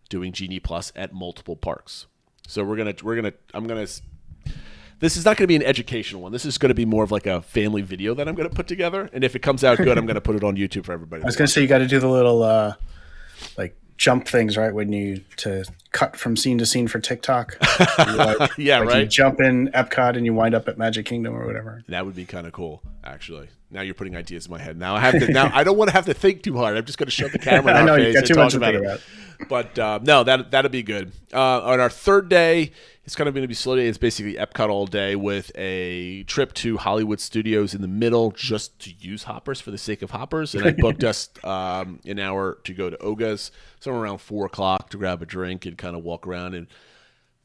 doing Genie Plus at multiple parks. So this is not going to be an educational one. This is going to be more of a family video that I'm going to put together. And if it comes out good, I'm going to put it on YouTube for everybody. I was going to say, you got to do the little jump things, right? When you to cut from scene to scene for TikTok. Right? You jump in Epcot and you wind up at Magic Kingdom or whatever. That would be kind of cool, actually. Now you're putting ideas in my head. Now I don't want to have to think too hard. I'm just going to shove the camera in our face and talk about it. But no, that'll be good. On our third day, it's kind of going to be slow day. It's basically Epcot all day with a trip to Hollywood Studios in the middle, just to use hoppers for the sake of hoppers. And I booked us an hour to go to Oga's, somewhere around 4 o'clock, to grab a drink and kind of walk around. And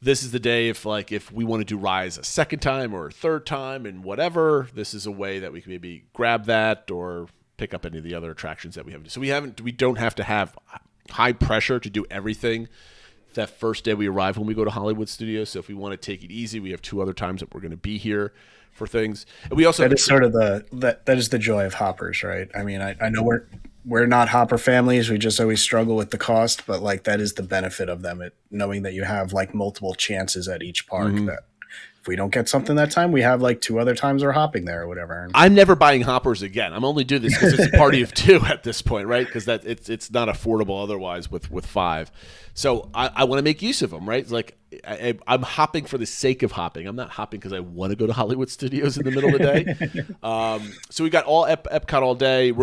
this is the day if we want to do Rise a second time or a third time and whatever, this is a way that we can maybe grab that or pick up any of the other attractions that we haven't. So we don't have to have high pressure to do everything that first day we arrive when we go to Hollywood Studios. So if we want to take it easy, we have 2 other times that we're going to be here for things. And we also that is sort of that is the joy of hoppers, right? I mean, I know we're not hopper families. We just always struggle with the cost, but that is the benefit of them. Knowing that you have multiple chances at each park, that if we don't get something that time, we have like 2 other times we're hopping there or whatever. I'm never buying hoppers again. I'm only doing this because it's a party of 2 at this point, right? Because that it's not affordable otherwise with 5. So I want to make use of them, right? It's like I'm hopping for the sake of hopping. I'm not hopping because I want to go to Hollywood Studios in the middle of the day. So we got all Epcot all day. I'm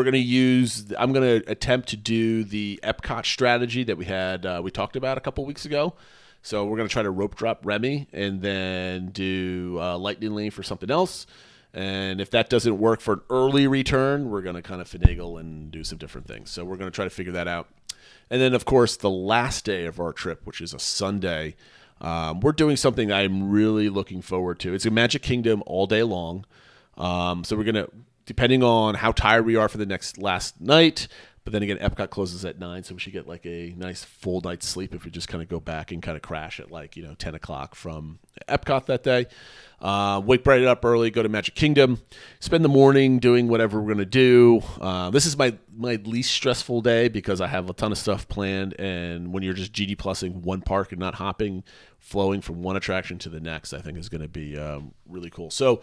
going to attempt to do the Epcot strategy that we talked about a couple weeks ago. So we're going to try to rope drop Remy and then do Lightning Lane for something else. And if that doesn't work for an early return, we're going to kind of finagle and do some different things. So we're going to try to figure that out. And then, of course, the last day of our trip, which is a Sunday, we're doing something I'm really looking forward to. It's a Magic Kingdom all day long. So we're going to, depending on how tired we are for the last night, but then again, Epcot closes at 9, so we should get like a nice full night's sleep if we just kind of go back and kind of crash at 10 o'clock from Epcot that day. Wake bright up early, go to Magic Kingdom, spend the morning doing whatever we're going to do. This is my least stressful day because I have a ton of stuff planned, and when you're just GD Plusing one park and not hopping, flowing from one attraction to the next, I think is going to be really cool. So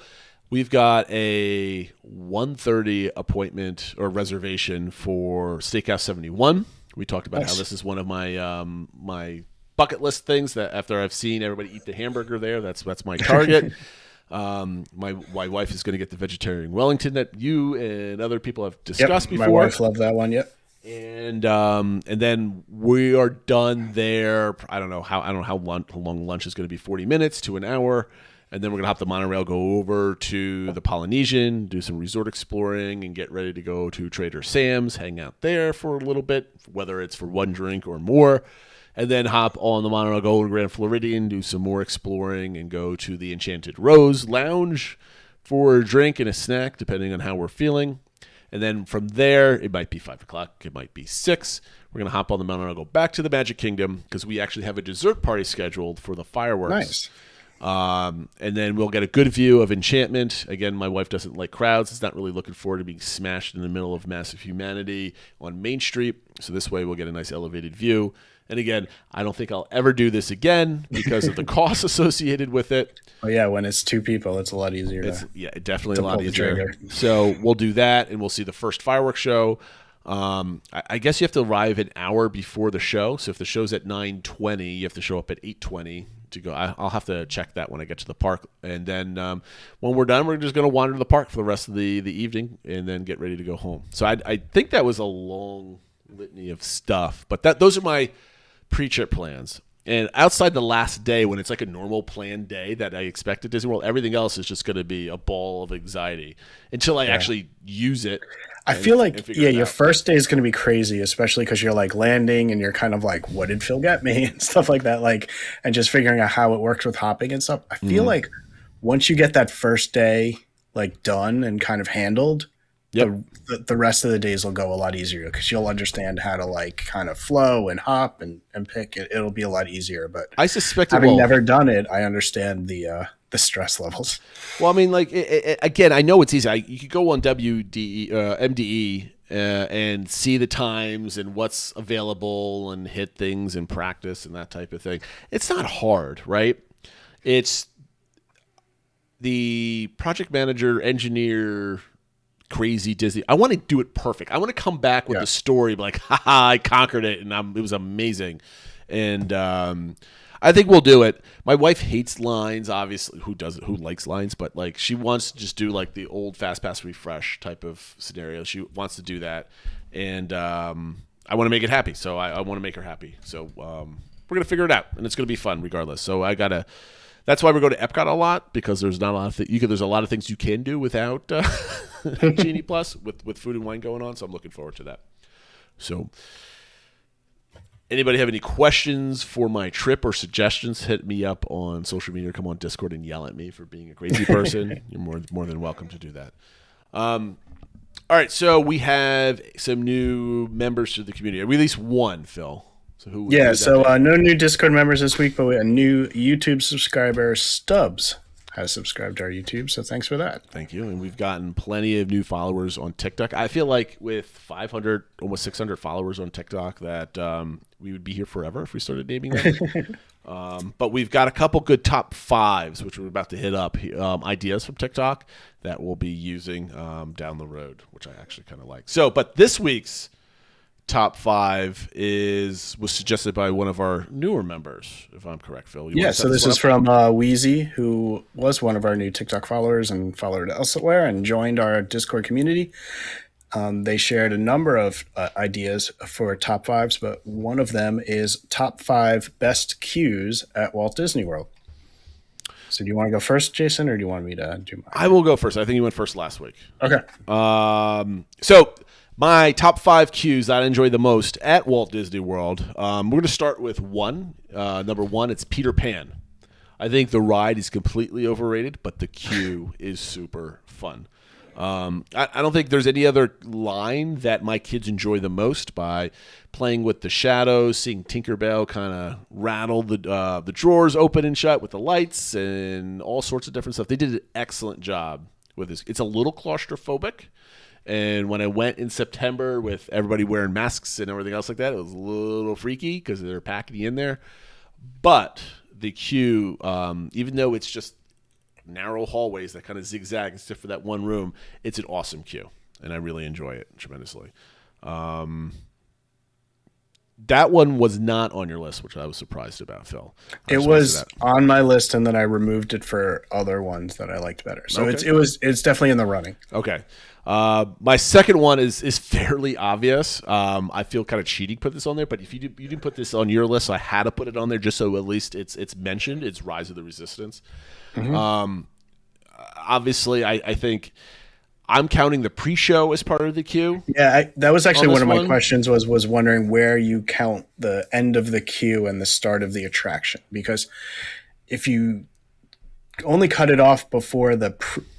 we've got a 1:30 appointment or reservation for Steakhouse 71. We talked about how this is one of my my bucket list things that after I've seen everybody eat the hamburger there, that's my target. My wife is going to get the vegetarian Wellington that you and other people have discussed before. My wife loved that one. Yep. And then we are done there. I don't know how long lunch is going to be. 40 minutes to an hour. And then we're going to hop the monorail, go over to the Polynesian, do some resort exploring, and get ready to go to Trader Sam's, hang out there for a little bit, whether it's for one drink or more. And then hop on the monorail, go to Grand Floridian, do some more exploring, and go to the Enchanted Rose Lounge for a drink and a snack, depending on how we're feeling. And then from there, it might be 5 o'clock, it might be 6. We're going to hop on the monorail, go back to the Magic Kingdom, because we actually have a dessert party scheduled for the fireworks. Nice. And then we'll get a good view of Enchantment. Again, my wife doesn't like crowds. It's not really looking forward to being smashed in the middle of massive humanity on Main Street. So this way we'll get a nice elevated view. And again, I don't think I'll ever do this again because of the costs associated with it. Oh yeah, when it's 2 people, it's a lot easier. Definitely a lot pull the easier. trigger. So we'll do that, and we'll see the first fireworks show. I guess you have to arrive an hour before the show. So if the show's at 9:20, you have to show up at 8:20 to go. I'll have to check that when I get to the park. And then when we're done, we're just going to wander the park for the rest of the evening and then get ready to go home. So I think that was a long litany of stuff. But those are my pre-trip plans. And outside the last day, when it's like a normal planned day that I expect at Disney World, everything else is just going to be a ball of anxiety until I actually use it. I feel like, your out. first day is going to be crazy, especially because you're like landing and you're kind of like, what did Phil get me and stuff like that. Like, and just figuring out how it works with hopping and stuff. I feel like once you get that first day like done and kind of handled, the rest of the days will go a lot easier because you'll understand how to like kind of flow and hop and pick it. It'll be a lot easier. But I suspect having never done it, I understand the stress levels. Well, I mean, like again, I know it's easy. You could go on MDE and see the times and what's available and hit things and practice and that type of thing. It's not hard, right? It's the project manager, engineer, crazy Disney. I want to do it perfect. I want to come back with the story like, haha, I conquered it and it was amazing. And I think we'll do it. My wife hates lines, obviously. Who likes lines? But like, she wants to just do like the old Fast Pass refresh type of scenario. She wants to do that, and I want to make it happy. So I want to make her happy. So we're gonna figure it out, and it's gonna be fun regardless. So that's why we go to Epcot a lot, because there's not a lot of there's a lot of things you can do without Genie Plus with food and wine going on. So I'm looking forward to that. So. Anybody have any questions for my trip or suggestions? Hit me up on social media. Come on Discord and yell at me for being a crazy person. You're more than welcome to do that. All right, so we have some new members to the community. We at least one, Phil. So who? Yeah, so no new Discord members this week, but a new YouTube subscriber, Stubbs, has subscribed to our YouTube, so thanks for that. Thank you. And we've gotten plenty of new followers on TikTok. I feel like with 500, almost 600 followers on TikTok that we would be here forever if we started naming them. But we've got a couple good top fives, which we're about to hit up, ideas from TikTok that we'll be using down the road, which I actually kind of like. So, but this week's top five was suggested by one of our newer members, if I'm correct, Phil. Yeah, so this is from Wheezy, who was one of our new TikTok followers and followed elsewhere and joined our Discord community. They shared a number of ideas for top fives, but one of them is top 5 best queues at Walt Disney World. So do you want to go first, Jason, or do you want me to do mine? I will go first. I think you went first last week. Okay. So my top 5 queues that I enjoy the most at Walt Disney World. We're going to start with one. Number 1, it's Peter Pan. I think the ride is completely overrated, but the queue is super fun. I don't think there's any other line that my kids enjoy the most by playing with the shadows, seeing Tinkerbell kind of rattle the drawers open and shut with the lights and all sorts of different stuff. They did an excellent job with this. It's a little claustrophobic. And when I went in September with everybody wearing masks and everything else like that, it was a little freaky because they're packing you in there. But the queue, even though it's just narrow hallways that kind of zigzag except for that one room, it's an awesome queue, and I really enjoy it tremendously. That one was not on your list, which I was surprised about, Phil. It was on my list, and then I removed it for other ones that I liked better. So Okay. it's definitely in the running. Okay. My second one is fairly obvious. I feel kind of cheating put this on there, but if you didn't put this on your list, so I had to put it on there just so at least it's mentioned. It's Rise of the Resistance. Mm-hmm. Obviously, I think I'm counting the pre-show as part of the queue. Yeah, that was actually one of my one. questions was wondering where you count the end of the queue and the start of the attraction. Because if you only cut it off before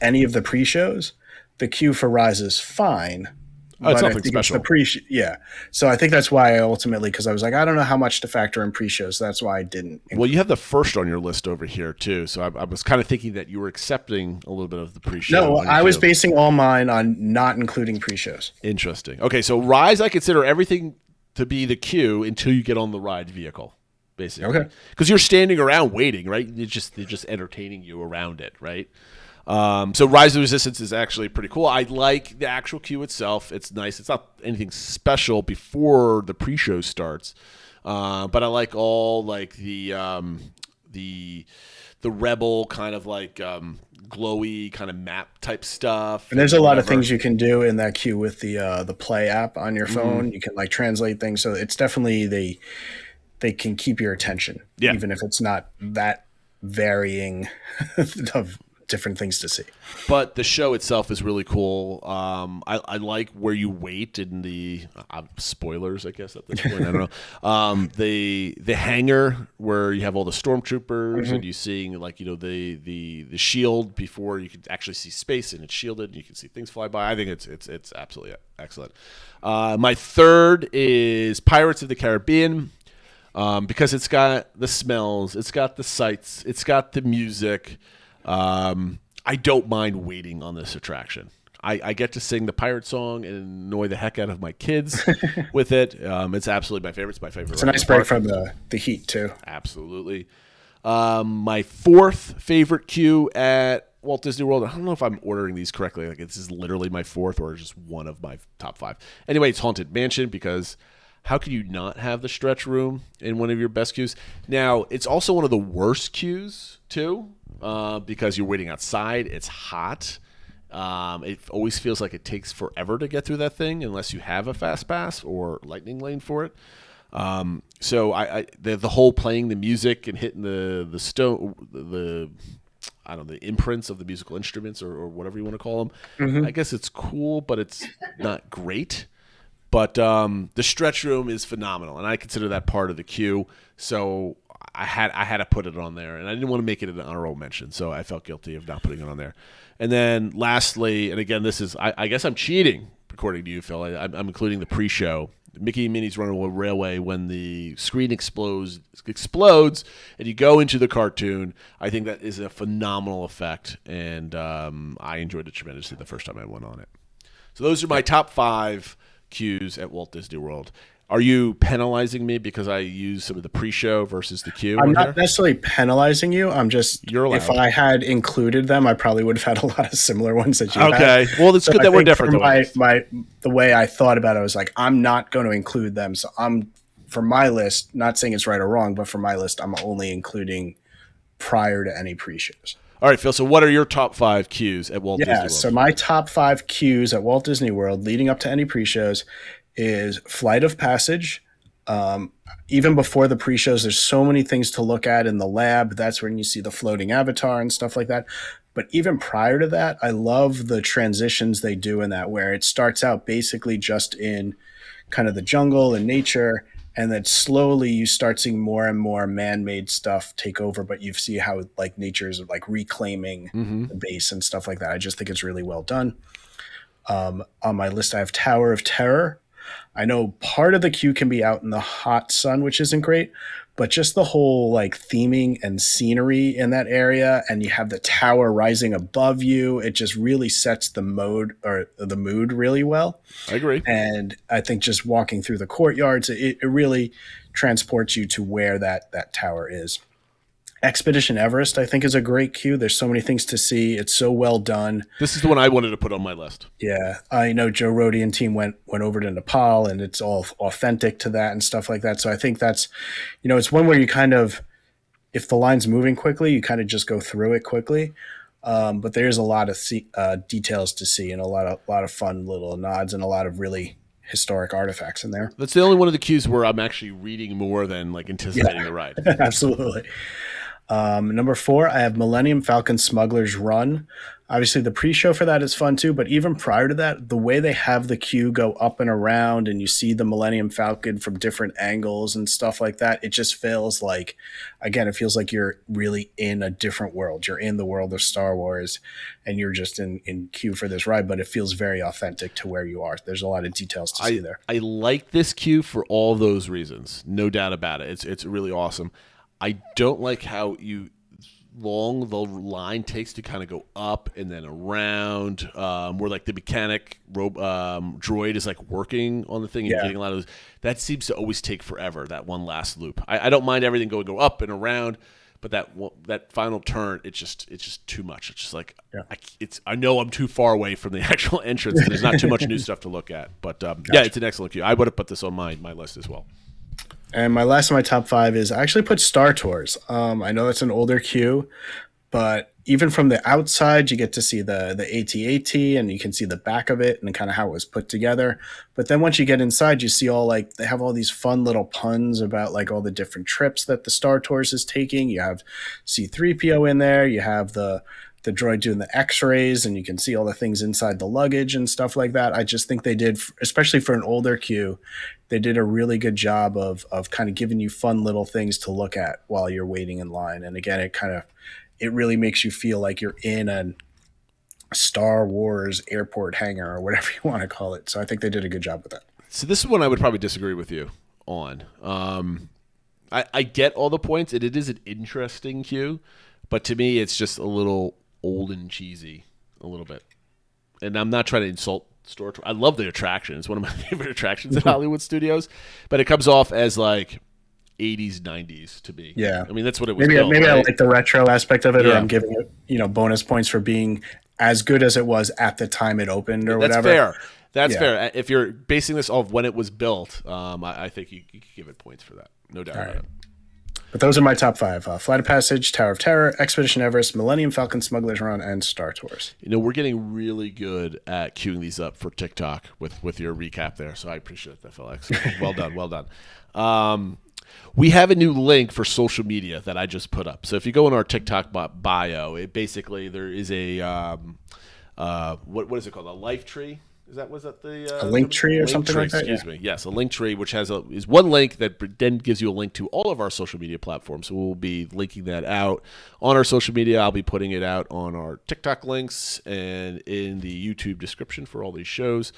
any of the pre-shows, the queue for Rise is fine. Oh, it's but I nothing think special. It's the yeah. So I think that's why I ultimately, because I was like, I don't know how much to factor in pre-shows. So that's why I didn't. Well, you have the first on your list over here, too. So I was kind of thinking that you were accepting a little bit of the pre-show. No, on your I was queue. basing all mine on not including pre-shows. Interesting. Okay, so Rise, I consider everything to be the queue until you get on the ride vehicle, basically. Okay. Because you're standing around waiting, right? They're just entertaining you around it, right? So Rise of the Resistance is actually pretty cool. I like the actual queue itself. It's nice. It's not anything special before the pre-show starts, but I like all like the Rebel kind of like glowy kind of map type stuff. And there's a lot of whatever. things you can do in that queue with the Play app on your phone. You can like translate things, so it's definitely they can keep your attention, Yeah. even if it's not that varying of different things to see. But the show itself is really cool. I like where you wait in the spoilers, I guess at this point. I don't know. The hangar where you have all the stormtroopers and you seeing like the shield before you can actually see space and it's shielded and you can see things fly by. I think it's absolutely excellent. My third is Pirates of the Caribbean. Because it's got the smells, it's got the sights, it's got the music. I don't mind waiting on this attraction. I get to sing the pirate song and annoy the heck out of my kids with it. It's absolutely my favorite. It's my favorite. It's a nice break from the heat too. Absolutely. My fourth favorite queue at Walt Disney World. I don't know if I'm ordering these correctly. Like this is literally my fourth or just one of my top 5. Anyway, it's Haunted Mansion because how could you not have the stretch room in one of your best queues? Now, it's also one of the worst queues too. Because you're waiting outside, it's hot. It always feels like it takes forever to get through that thing unless you have a fast pass or lightning lane for it. So the whole playing the music and hitting the stone, the imprints of the musical instruments or whatever you want to call them. I guess it's cool, but it's not great. But the stretch room is phenomenal, and I consider that part of the queue. So I had to put it on there, and I didn't want to make it an honorable mention, so I felt guilty of not putting it on there. And then lastly, and again, this is I guess I'm cheating, according to you, Phil. I'm including the pre-show. Mickey and Minnie's Runaway Railway, when the screen explodes, and you go into the cartoon. I think that is a phenomenal effect, and I enjoyed it tremendously the first time I went on it. So those are my top 5 queues at Walt Disney World. Are you penalizing me because I use some of the pre-show versus the queue? I'm not necessarily penalizing you. I'm just, You're allowed. If I had included them, I probably would have had a lot of similar ones that you had. Okay. Well, it's good that we're different. The way I thought about it, I was like, I'm not going to include them. So for my list, not saying it's right or wrong, but for my list, I'm only including prior to any pre-shows. All right, Phil. So what are your top 5 queues at Walt Disney World? So my top 5 queues at Walt Disney World leading up to any pre-shows is Flight of Passage. Even before the pre-shows, there's so many things to look at in the lab. That's when you see the floating avatar and stuff like that. But even prior to that, I love the transitions they do in that, where it starts out basically just in kind of the jungle and nature, and then slowly you start seeing more and more man-made stuff take over, but you see how like nature is like reclaiming the base and stuff like that. I just think it's really well done. On my list, I have Tower of Terror. I know part of the queue can be out in the hot sun, which isn't great, but just the whole like theming and scenery in that area, and you have the tower rising above you. It just really sets the mood really well. I agree. And I think just walking through the courtyards, it really transports you to where that tower is. Expedition Everest, I think, is a great queue. There's so many things to see. It's so well done. This is the one I wanted to put on my list. Yeah, I know Joe Rohde and team went over to Nepal, and it's all authentic to that and stuff like that. So I think that's, it's one where you kind of, if the line's moving quickly, you kind of just go through it quickly. But there's a lot of details to see, and a lot of fun little nods, and a lot of really historic artifacts in there. That's the only one of the queues where I'm actually reading more than like anticipating the ride. Absolutely. Number 4, I have Millennium Falcon Smuggler's Run. Obviously, the pre-show for that is fun too, but even prior to that, the way they have the queue go up and around and you see the Millennium Falcon from different angles and stuff like that, it just feels like, again, it feels like you're really in a different world. You're in the world of Star Wars and you're just in queue for this ride, but it feels very authentic to where you are. There's a lot of details to see there. I like this queue for all those reasons. No doubt about it. It's really awesome. I don't like how long the line takes to kind of go up and then around, where like the mechanic droid is like working on the thing and getting a lot of those. That seems to always take forever, that one last loop. I don't mind everything go up and around, but that final turn, it's just too much. It's just like I know I'm too far away from the actual entrance. And there's not too much new stuff to look at, but yeah, it's an excellent queue. I would have put this on my list as well. And my last of my top 5 is I actually put Star Tours. I know it's an older queue, but even from the outside, you get to see the AT-AT and you can see the back of it and kind of how it was put together. But then once you get inside, you see they have all these fun little puns about like all the different trips that the Star Tours is taking. You have C-3PO in there. You have the droid doing the x-rays, and you can see all the things inside the luggage and stuff like that. I just think they did, especially for an older queue, they did a really good job of kind of giving you fun little things to look at while you're waiting in line. And again, it really makes you feel like you're in a Star Wars airport hangar or whatever you want to call it. So I think they did a good job with that. So this is one I would probably disagree with you on. I get all the points, and it is an interesting queue, but to me, it's just a little old and cheesy, a little bit. And I'm not trying to insult Star Tours. I love the attraction. It's one of my favorite attractions at Hollywood Studios, but it comes off as like 80s, 90s to me. Yeah. I mean, that's what it was. Maybe right? I like the retro aspect of it, or Yeah. I'm giving it, bonus points for being as good as it was at the time it opened or whatever. That's fair. That's fair. If you're basing this off when it was built, I think you could give it points for that. No doubt about it. But those are my top 5. Flight of Passage, Tower of Terror, Expedition Everest, Millennium Falcon Smuggler's Run, and Star Tours. We're getting really good at queuing these up for TikTok with your recap there, so I appreciate that, Felix. Well done, well done. We have a new link for social media that I just put up. So if you go in our TikTok bio, there is a what is it called? A life tree? Was that the a link tree or something like that? Excuse me. Yes, a link tree, which is one link that then gives you a link to all of our social media platforms. So we'll be linking that out on our social media. I'll be putting it out on our TikTok links and in the YouTube description for all these shows.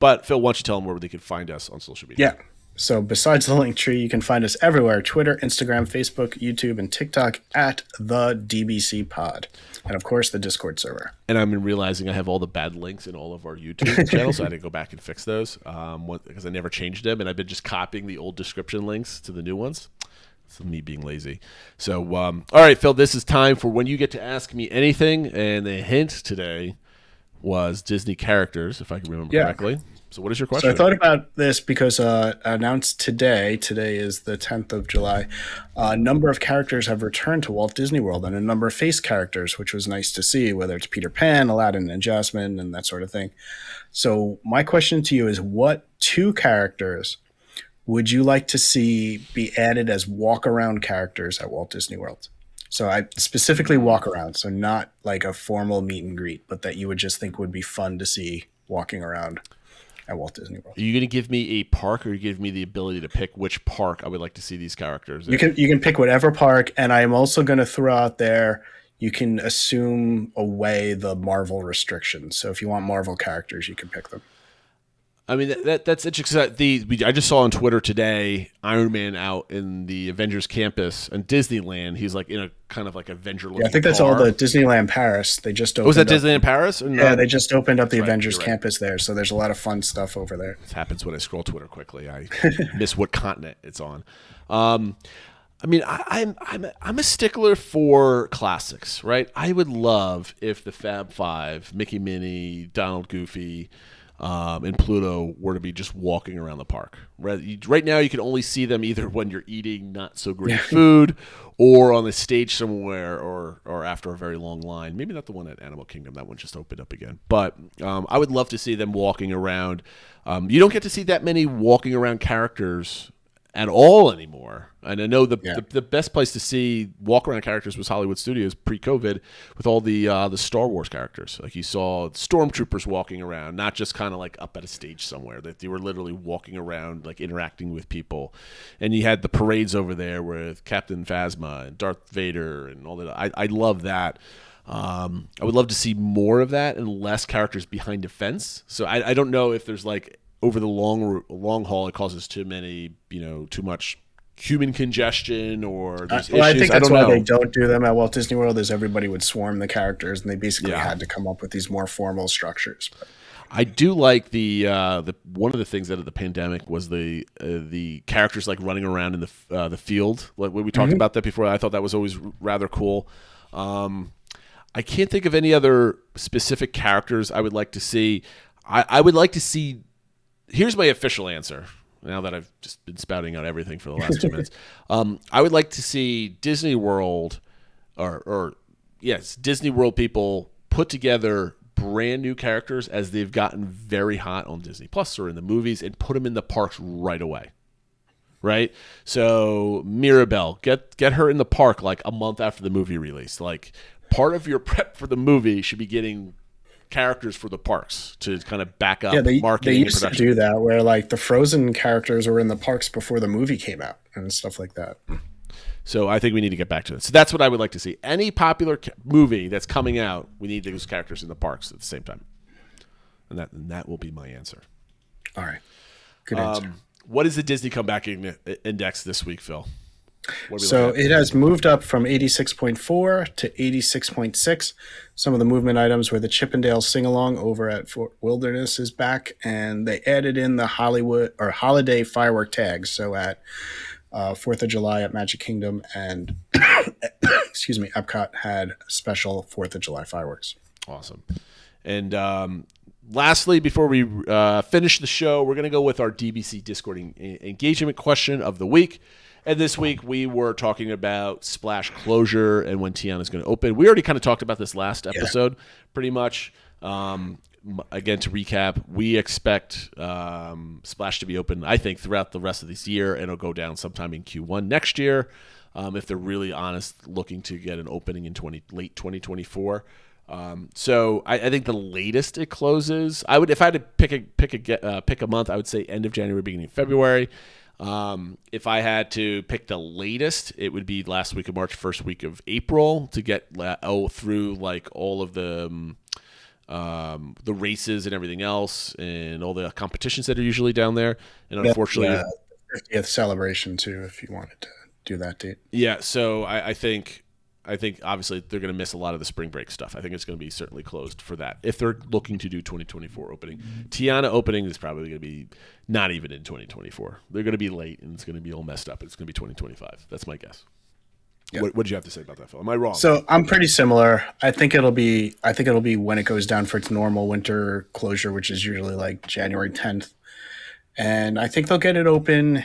But Phil, why don't you tell them where they can find us on social media? Yeah. So besides the link tree, you can find us everywhere: Twitter, Instagram, Facebook, YouTube, and TikTok at the DBC Pod. And of course, the Discord server. And I'm realizing I have all the bad links in all of our YouTube channels, so I had to go back and fix those because I never changed them, and I've been just copying the old description links to the new ones. It's me being lazy. So, all right, Phil, this is time for when you get to ask me anything, and the hint today was Disney characters, if I can remember correctly. So what is your question? So I thought about this because announced today is the 10th of July, a number of characters have returned to Walt Disney World, and a number of face characters, which was nice to see, whether it's Peter Pan, Aladdin, and Jasmine, and that sort of thing. So my question to you is, what 2 characters would you like to see be added as walk-around characters at Walt Disney World? So I specifically walk around, so not like a formal meet and greet, but that you would just think would be fun to see walking around at Walt Disney World. Are you going to give me a park, or you give me the ability to pick which park I would like to see these characters in? You can pick whatever park, and I'm also going to throw out there, you can assume away the Marvel restrictions. So if you want Marvel characters, you can pick them. I mean, that's interesting. I just saw on Twitter today Iron Man out in the Avengers campus in Disneyland. He's like in a kind of like Avenger-looking I think that's car. all the Disneyland Paris. They just opened was that up, Disneyland Paris? Or yeah, no? they just opened up the That's right, Avengers you're right. campus there. So there's a lot of fun stuff over there. This happens when I scroll Twitter quickly. I miss what continent it's on. I mean, I'm a stickler for classics, right? I would love if the Fab Five, Mickey, Minnie, Donald, Goofy, and Pluto were to be just walking around the park. Right now, you can only see them either when you're eating not so great food, or on the stage somewhere, or after a very long line. Maybe not the one at Animal Kingdom. That one just opened up again. But I would love to see them walking around. You don't get to see that many walking around characters at all anymore. And I know the best place to see walk around characters was Hollywood Studios pre-COVID with all the Star Wars characters. Like you saw stormtroopers walking around, not just kind of like up at a stage somewhere. That they were literally walking around, like interacting with people. And you had the parades over there with Captain Phasma and Darth Vader and all that. I love that. I would love to see more of that and less characters behind a fence. So I don't know if there's like over the long haul, it causes too much human congestion or these issues. I think that's why know. they don't do them at Walt Disney World, is everybody would swarm the characters, and they basically had to come up with these more formal structures. I do like the one of the things out of the pandemic was the characters like running around in the field. Like we talked about that before. I thought that was always rather cool. I can't think of any other specific characters I would like to see. I would like to see. Here's my official answer. Now that I've just been spouting out everything for the last 2 minutes, I would like to see Disney World, Disney World people put together brand new characters as they've gotten very hot on Disney Plus or in the movies, and put them in the parks right away. Right? So Mirabelle, get her in the park like a month after the movie release. Like part of your prep for the movie should be getting characters for the parks to kind of back up marketing. They used to do that, where like the Frozen characters were in the parks before the movie came out and stuff like that. So I think we need to get back to this. So that's what I would like to see. Any popular movie that's coming out, we need those characters in the parks at the same time, and that will be my answer. All right, good answer. What is the Disney Comeback Index this week, Phil? So it has moved up from 86.4 to 86.6. Some of the movement items were the Chippendale sing-along over at Fort Wilderness is back, and they added in the holiday firework tags. So at 4th of July at Magic Kingdom and Epcot had special 4th of July fireworks. Awesome. And lastly, before we finish the show, we're going to go with our DBC Discord engagement question of the week. And this week we were talking about Splash closure and when Tiana is going to open. We already kind of talked about this last episode, pretty much. Again, to recap, we expect Splash to be open, I think, throughout the rest of this year, and it'll go down sometime in Q1 next year. If they're really honest, looking to get an opening in late 2024. So I think the latest it closes, if I had to pick a month, I would say end of January, beginning of February. If I had to pick the latest, it would be last week of March, first week of April to get through like all of the races and everything else and all the competitions that are usually down there. And unfortunately, 50th celebration too, if you wanted to do that date. Yeah, so I think obviously they're going to miss a lot of the spring break stuff. I think it's going to be certainly closed for that if they're looking to do 2024 opening. Tiana opening is probably going to be not even in 2024. They're going to be late and it's going to be all messed up. It's going to be 2025. That's my guess. Yeah. What did you have to say about that, Phil? Am I wrong? So I'm pretty similar. I think it'll be when it goes down for its normal winter closure, which is usually like January 10th. And I think they'll get it open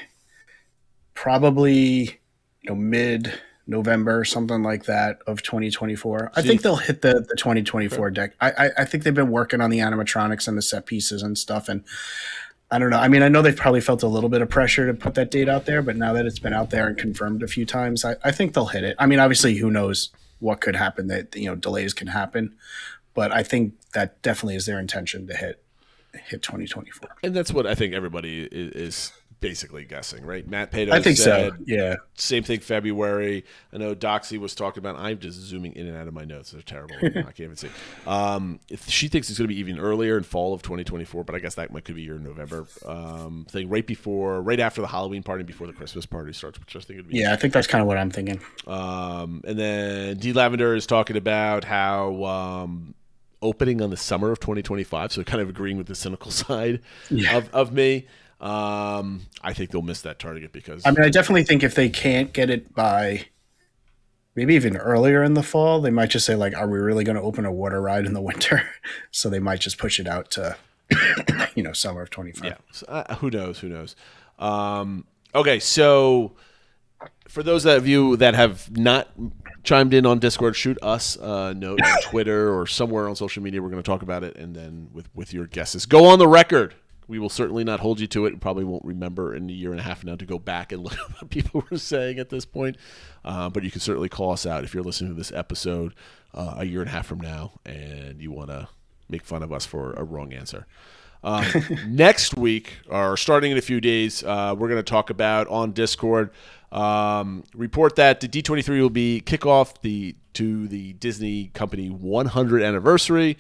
probably mid-November, something like that, of 2024. I think they'll hit the 2024 deck. I think they've been working on the animatronics and the set pieces and stuff. And I don't know. I mean, I know they've probably felt a little bit of pressure to put that date out there, but now that it's been out there and confirmed a few times, I think they'll hit it. I mean, obviously, who knows what could happen? That delays can happen, but I think that definitely is their intention to hit 2024. And that's what I think everybody is basically guessing, right? Matt Pato I think said, so. Yeah. Same thing, February. I know Doxy was talking about. I'm just zooming in and out of my notes. They're terrible. I can't even see. She thinks it's going to be even earlier in fall of 2024, but I guess that could be your November thing, right after the Halloween party, before the Christmas party starts, which I think would be. Yeah, I think that's kind of what I'm thinking. And then D. Lavender is talking about how opening on the summer of 2025, so kind of agreeing with the cynical side of me. I think they'll miss that target because I definitely think if they can't get it by maybe even earlier in the fall, they might just say, like, are we really going to open a water ride in the winter? So they might just push it out to summer of 25. Yeah. So, who knows? Okay, so for those of you that have not chimed in on Discord, shoot us a note on Twitter or somewhere on social media. We're going to talk about it, and then with your guesses, go on the record. We will certainly not hold you to it, and probably won't remember in a year and a half from now to go back and look at what people were saying at this point. But you can certainly call us out if you're listening to this episode a year and a half from now, and you want to make fun of us for a wrong answer. Next week, or starting in a few days, we're going to talk about on Discord. Report that the D23 will be kickoff to the Disney Company 100 anniversary.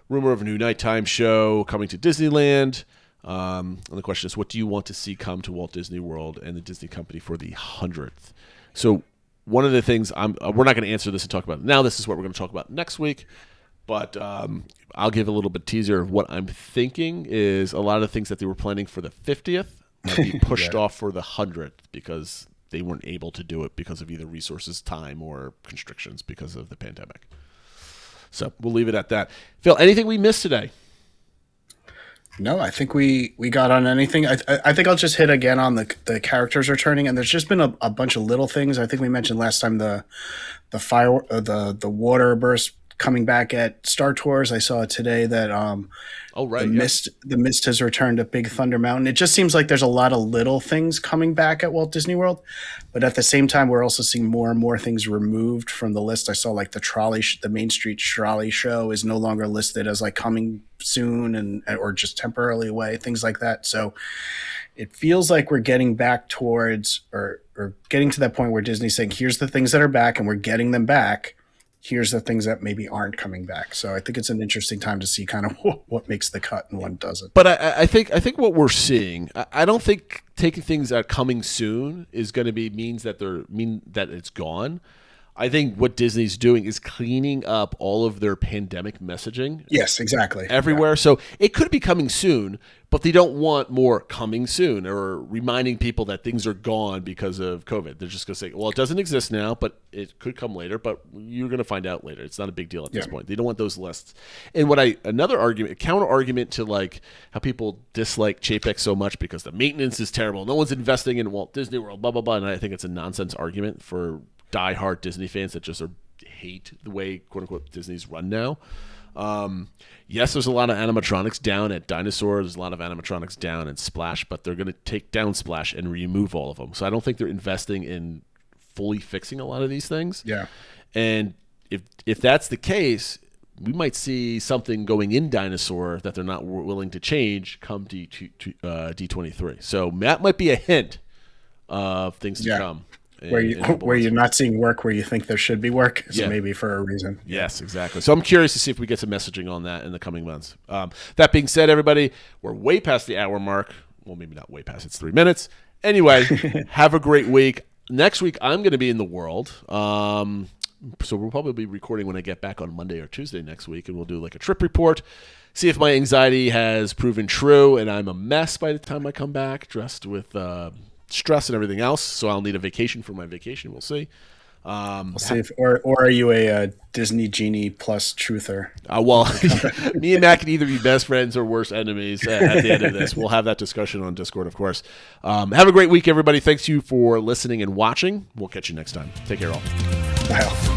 Rumor of a new nighttime show coming to Disneyland. And the question is, what do you want to see come to Walt Disney World and the Disney Company for the 100th? So one of the things we're not going to answer this and talk about now. This is what we're going to talk about next week. But I'll give a little bit teaser of what I'm thinking is a lot of the things that they were planning for the 50th might be pushed off for the 100th because they weren't able to do it because of either resources, time, or constrictions because of the pandemic. So we'll leave it at that. Phil, anything we missed today? No, I think we got on anything. I think I'll just hit again on the characters returning, and there's just been a bunch of little things. I think we mentioned last time the fire, the water burst coming back at Star Tours. I saw today that the Mist has returned at Big Thunder Mountain. It just seems like there's a lot of little things coming back at Walt Disney World, but at the same time, we're also seeing more and more things removed from the list. I saw like the Main Street Trolley show is no longer listed as like coming soon or just temporarily away, things like that. So it feels like we're getting back towards or getting to that point where Disney's saying, here's the things that are back and we're getting them back. Here's the things that maybe aren't coming back. So I think it's an interesting time to see kind of what makes the cut and what doesn't. But I think what we're seeing, I don't think taking things that are coming soon is going to mean that it's gone. I think what Disney's doing is cleaning up all of their pandemic messaging. Yes, exactly. Everywhere. Yeah. So it could be coming soon, but they don't want more coming soon or reminding people that things are gone because of COVID. They're just going to say, well, it doesn't exist now, but it could come later, but you're going to find out later. It's not a big deal at this point. They don't want those lists. And a counter argument to like how people dislike Chapek so much because the maintenance is terrible. No one's investing in Walt Disney World, blah, blah, blah. And I think it's a nonsense argument for diehard Disney fans that just hate the way quote unquote Disney's run now. Yes, there's a lot of animatronics down at Dinosaur. There's a lot of animatronics down at Splash, but they're going to take down Splash and remove all of them. So I don't think they're investing in fully fixing a lot of these things. Yeah. And if that's the case, we might see something going in Dinosaur that they're not willing to change come D23. So that might be a hint of things to come. Where you're not seeing work where you think there should be work, so maybe for a reason. Yes, exactly. So I'm curious to see if we get some messaging on that in the coming months. That being said, everybody, we're way past the hour mark. Well, maybe not way past. It's 3 minutes. Anyway, have a great week. Next week, I'm going to be in the world. So we'll probably be recording when I get back on Monday or Tuesday next week, and we'll do like a trip report, see if my anxiety has proven true and I'm a mess by the time I come back, dressed with stress and everything else. So I'll need a vacation for my vacation. We'll see. We'll see if, or are you a Disney Genie Plus truther? Well, me and Matt can either be best friends or worst enemies at the end of this. We'll have that discussion on Discord, of course. Have a great week, everybody. Thanks you for listening and watching. We'll catch you next time. Take care, all. Bye.